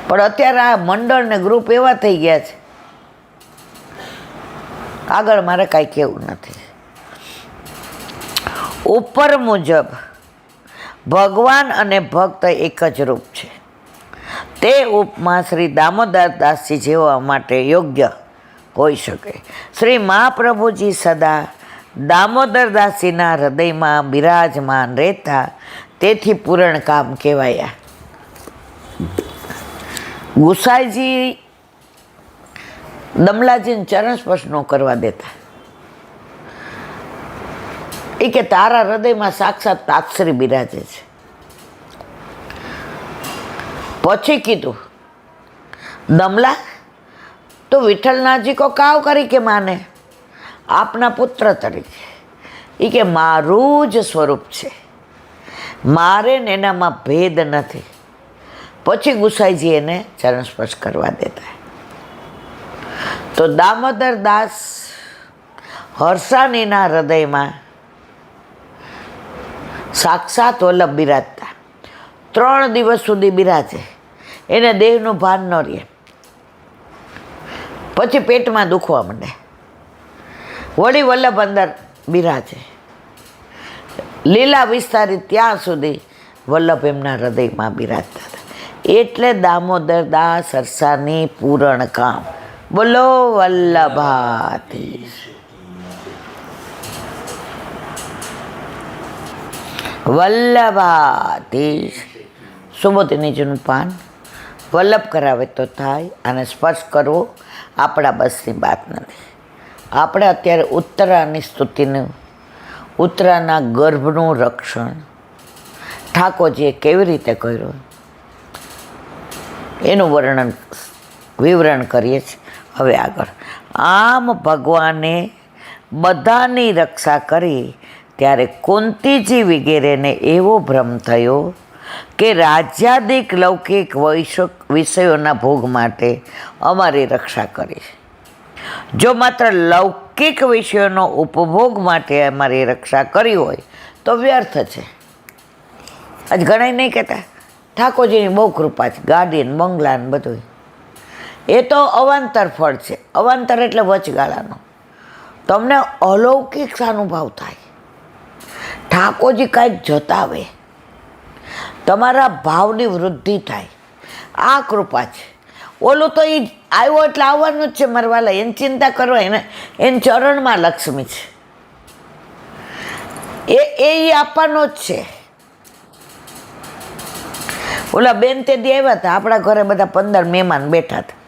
પણ અત્યારે આ મંડળ ને ગ્રુપ એવા થઈ ગયા છે, આગળ મારે કાંઈ કહેવું નથી. ઉપર મુજબ ભગવાન અને ભક્ત એક જ રૂપ છે. તે ઉપમા શ્રી દામોદરદાસજી જેવા માટે યોગ્ય હોઈ શકે. શ્રી મહાપ્રભુજી સદા દામોદરદાસજીના હૃદયમાં બિરાજમાન રહેતા, તેથી પૂરણ કામ કહેવાયા. ગુસાઈજી દમલાજીને ચરણ સ્પર્શ ન કરવા દેતા. એ કે તારા હૃદયમાં સાક્ષાત તાત્સરી બિરાજે છે. પછી કીધું, દમલા તો વિઠ્ઠલનાથજી કો કાવ કરી કે માને આપના પુત્ર તરીકે. એ કે મારું જ સ્વરૂપ છે, મારે ને એનામાં ભેદ નથી. પછી ગુસાઈજી એને ચરણ સ્પર્શ કરવા દેતા. તો દામોદર દાસ હર્ષાનીના હૃદયમાં સાક્ષાત વલ્લભ બિરાજતા. 3 દિવસ સુધી બિરાજે, એને દેહનું ભાન ન રહે. પછી પેટમાં દુખવા માંડે, વળી વલ્લભ અંદર બિરાજે. લીલા વિસ્તારી ત્યાં સુધી વલ્લભ એમના હૃદયમાં બિરાજતા હતા. એટલે દામોદર દાસ હર્ષાની પૂરણ કામ. બોલો વલ્લભાધીશ. વલ્લભાધીશ. સુબોધનીજીનું પાન વલ્લભ કરાવે તો થાય, અને સ્પર્શ કરવો આપણા બસની વાત નથી. આપણે અત્યારે ઉત્તરાની સ્તુતિનું, ઉત્તરાના ગર્ભનું રક્ષણ ઠાકોરજીએ કેવી રીતે કર્યું એનું વિવરણ કરીએ છીએ હવે આગળ. આમ ભગવાને બધાની રક્ષા કરી ત્યારે કુંતીજી વગેરેને એવો ભ્રમ થયો કે રાજ્યાદિક લૌકિક વિષયોના ભોગ માટે અમારી રક્ષા કરી. જો માત્ર લૌકિક વિષયોનો ઉપભોગ માટે અમારી રક્ષા કરી હોય તો વ્યર્થ છે. આજ ઘણા નહીં કહેતા ઠાકોરજીની બહુ કૃપા છે, ગાડી ને બંગલા ને બધું. એ તો અવાંતર ફળ છે. અવાંતર એટલે વચગાળાનો. તમને અલૌકિક અનુભવ થાય, ઠાકોરજી કાંઈક જતાવે, તમારા ભાવની વૃદ્ધિ થાય. આ કૃપા છે. ઓલું તો એ આવ્યો એટલે આવવાનું જ છે મરવાલા, એની ચિંતા કરો, એને ચરણમાં લક્ષ્મી છે, એ આપવાનો જ છે. ઓલા બેન તે દી આવ્યા હતા આપણા ઘરે, બધા 15 મહેમાન બેઠા હતા.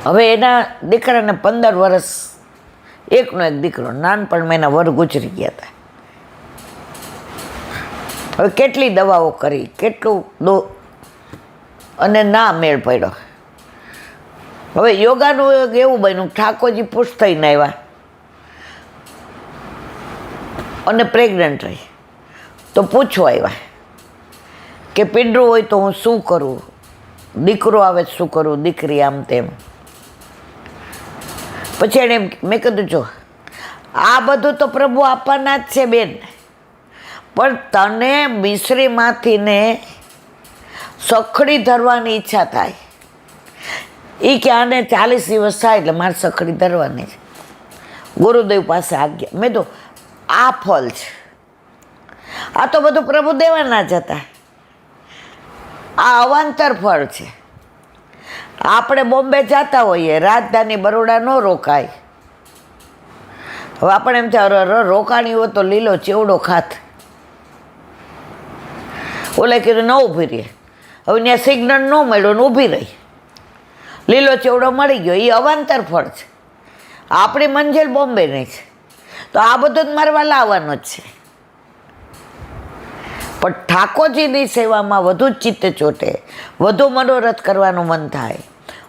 હવે એના દીકરાને 15 વર્ષ, એકનો એક દીકરો, નાનપણમાં એના વર ગુજરી ગયા હતા. હવે કેટલી દવાઓ કરી, કેટલું અને ના મેળ પડ્યો. હવે યોગાનું એવું બન્યું, ઠાકોરજી પુષ્ટ થઈને આવ્યા અને પ્રેગ્નન્ટ રહી, તો પૂછવા આવ્યા કે પિંડરું હોય તો હું શું કરું, દીકરો આવે શું કરું, દીકરી આમ તેમ. પછી એણે મેં કીધું, જો આ બધું તો પ્રભુ આપવાના જ છે બેન, પણ તને મિશ્રીમાંથી ને સખડી ધરવાની ઈચ્છા થાય. એ કે આને 40 દિવસ થાય એટલે મારે સખડી ધરવાની છે, ગુરુદેવ પાસે આજ્ઞા. મેં તો આ ફળ છે, આ તો બધું પ્રભુ દેવાના જ હતા. આ અવાંતર ફળ છે. આપણે બોમ્બે જતા હોઈએ, રાજધાની બરોડા ન રોકાય. હવે આપણે એમ થાય રોકાણી હોય તો લીલો ચેવડો ખાત. ઓલે કીધું ન ઊભી રહે, હવે ત્યાં સિગ્નલ ન મળ્યો ને ઊભી રહી, લીલો ચેવડો મળી ગયો. એ અવાંતર ફળ છે. આપણી મંજિલ બોમ્બે નહીં છે, તો આ બધું જ મારવા લાવવાનું જ છે. પણ ઠાકોરજીની સેવામાં વધુ ચિત્ત ચોટે, વધુ મનોરથ કરવાનું મન થાય,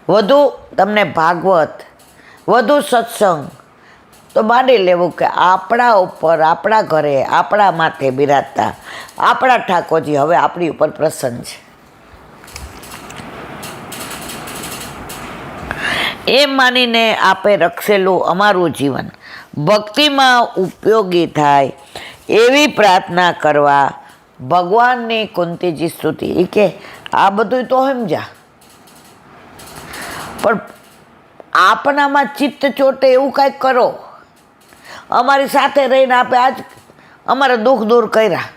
વધુ તમને ભાગવત વધુ સત્સંગ, તો માની લેવું કે આપણા ઉપર, આપણા ઘરે, આપણા માથે બિરાજતા આપણા ઠાકોરજી હવે આપણી ઉપર પ્રસન્ન છે. એમ માનીને આપે રક્ષેલું અમારું જીવન ભક્તિમાં ઉપયોગી થાય એવી પ્રાર્થના કરવા ભગવાનની કુંતીજી સ્તુતિ. એ કે આ બધું તો સમજા, પણ આપણામાં ચિત્ત ચોટે એવું કાંઈક કરો. અમારી સાથે રહીને આપે આજ અમારા દુઃખ દૂર કર્યા,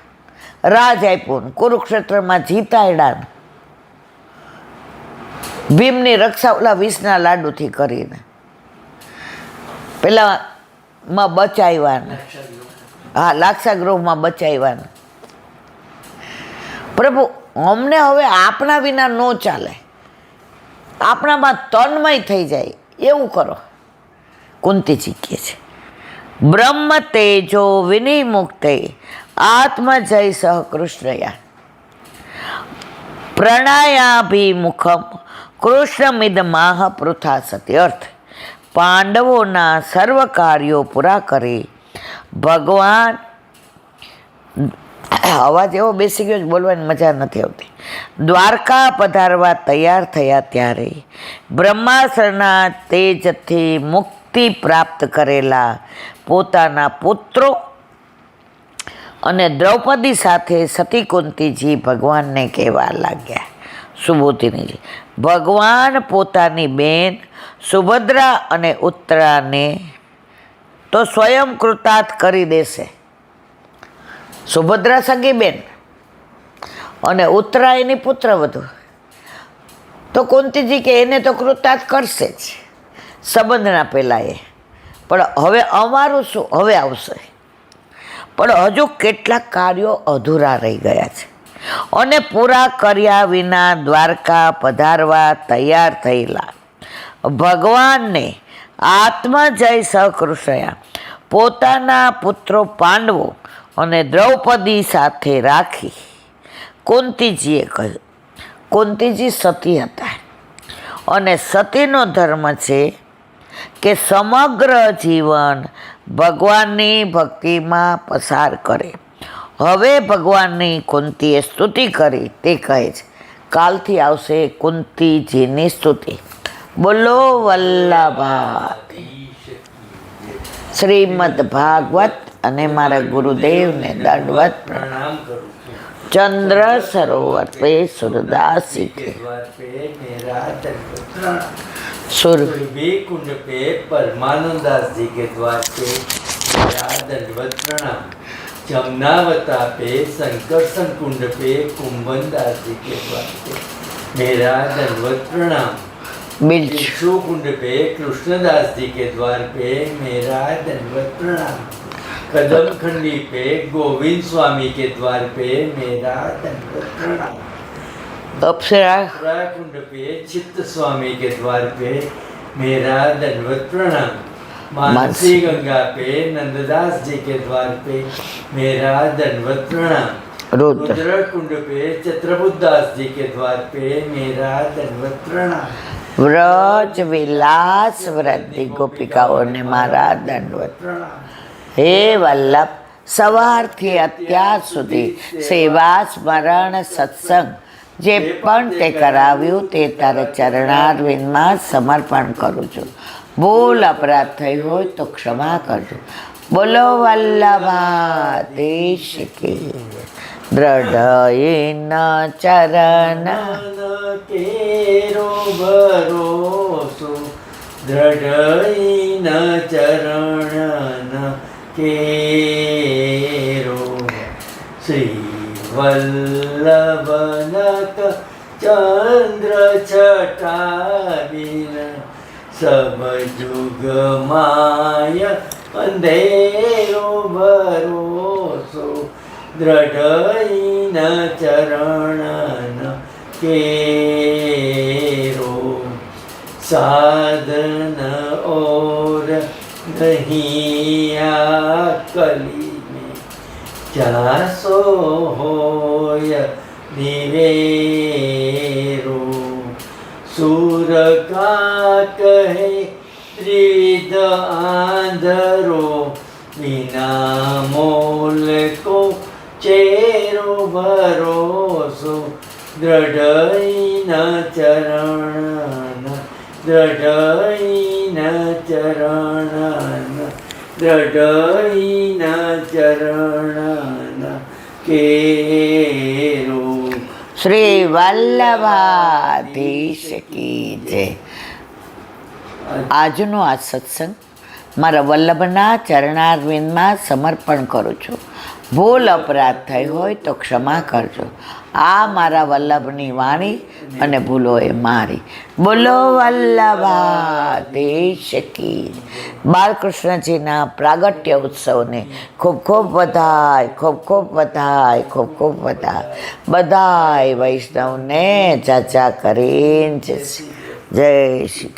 રાજ આપ્યું, કુરુક્ષેત્રમાં જીતાડ્યા, ભીમની રક્ષા ઓલા વિષના લાડુથી કરીને પેલા માં બચાવ્યા, હા લાક્ષાગૃહમાં બચાવ્યા. પ્રભુ અમને હવે આપણા વિના ન ચાલે, આપણામાં તન્મય થઈ જાય એવું કરો. કુંતીજી કહે છે બ્રહ્મ તેજો વિનિમુક્તે આત્મજય સહ કૃષ્ણયા પ્રણયાભિમુખમ કૃષ્ણમિદમાહ પૃથા સતી. અર્થ પાંડવોના સર્વ કાર્યો પૂરા કરી ભગવાન, અવાજ એવો બેસી ગયો, બોલવાની મજા નથી આવતી, દ્વારકા પધારવા તૈયાર થયા ત્યારે બ્રહ્માસરના તેજથી મુક્તિ પ્રાપ્ત કરેલા પોતાના પુત્રો અને દ્રૌપદી સાથે સતી કુંતીજી ભગવાનને કહેવા લાગ્યા. સુબોધિનીજી, ભગવાન પોતાની બેન સુભદ્રા અને ઉત્તરાને તો સ્વયં કૃતાર્થ કરી દેશે. સુભદ્રા સગી બેન અને ઉત્તરા એની પુત્રવધુ, તો કુંતીજી કે એને તો કૃતાર્થ કરશે જ સંબંધના પહેલાં એ, પણ હવે અમારું શું, હવે આવશે. પણ હજુ કેટલાક કાર્યો અધૂરા રહી ગયા છે અને પૂરા કર્યા વિના દ્વારકા પધારવા તૈયાર થયેલા ભગવાનને આત્મજય સહકૃષ્ણયા પોતાના પુત્રો પાંડવો અને દ્રૌપદી સાથે રાખી કુંતીજીએ કહ્યું. કુંતીજી સતી હતા અને સતીનો ધર્મ છે કે સમગ્ર જીવન ભગવાનની ભક્તિમાં પસાર કરે. હવે ભગવાનની કુંતીએ સ્તુતિ કરી, તે કહે છે કાલથી આવશે કુંતીજીની સ્તુતિ. બોલો વલ્લભા શ્રીમદ ભાગવત. અને મારા ગુરુદેવને દંડવત પ્રણામ કરું. ચંદ્ર સરોવર પે સુરદાસ सुरभि कुंड पे परमानंदास जी के द्वार पे मेरा दंडवत प्रणाम. जमुनावता पे संकर्षण कुंड पे कुंभनदास जी के द्वार पे मेरा दंडवत प्रणाम. विष्णु कुंड पे कृष्णदास जी के द्वार पे मेरा दंडवत प्रणाम. कदम खंडी पे गोविंद स्वामी के द्वार पे मेरा दंडवत प्रणाम. अप्सरा कुंड पे चित्त स्वामी के द्वार पे मेरा दंडवत प्रणाम. मानसी गंगा पे नंददास जी के द्वार पे मेरा दंडवत प्रणाम. रुद्र कुंड पे चित्रबुद्धास जी के द्वार पे मेरा दंडवत प्रणाम. વ્રજ વિલાસ વૃદ્ધિ ગોપિકાઓને મારા દંડવત પ્રણામ. હે વલ્લભ, સવારથી અત્યાર સુધી સેવા સ્મરણ સત્સંગ જે પણ તે કરાવ્યું તે તારા ચરણારવિંદમાં સમર્પણ કરું છું. ભૂલ અપરાધ થઈ હોય તો ક્ષમા કરજો. બોલો વલ્લભાધીશ કી દ્રઢ ચરણ કેરો ભરોસો દ્રઢ ચરણ કેરો. શ્રી વલ્લભનક ચંદ્ર છટાવીન સબ જુગ માય અંધેરો ભરોસો દ્રઢ ચરણ કેરો. સાધન ઓર નહીં આ કલી में જાસો હોય નિવેરો. સુર કા કહે ત્રિ આંધરો વિના મોલ કો ચેરો ભરોસો દ્રઢઈના ચરણ દ્રઢઈના ચરણ દ્રઢઈના ચરણ કેરો. શ્રી વલ્લભાધીશ કી જય. આજનો આ સત્સંગ મારા વલ્લભના ચરણારવિંદમાં સમર્પણ કરું છું. ભૂલ અપરાધ થઈ હોય તો ક્ષમા કરજો. આ મારા વલ્લભની વાણી અને ભૂલો એ મારી. બોલો વલ્લભાધીશ કી. બાલકૃષ્ણજીના પ્રાગટ્ય ઉત્સવને ખૂબ ખૂબ વધાય, ખૂબ ખૂબ વધાય, ખૂબ ખૂબ વધાય. બધાય વૈષ્ણવને ચાચા કરીને જય શ્રી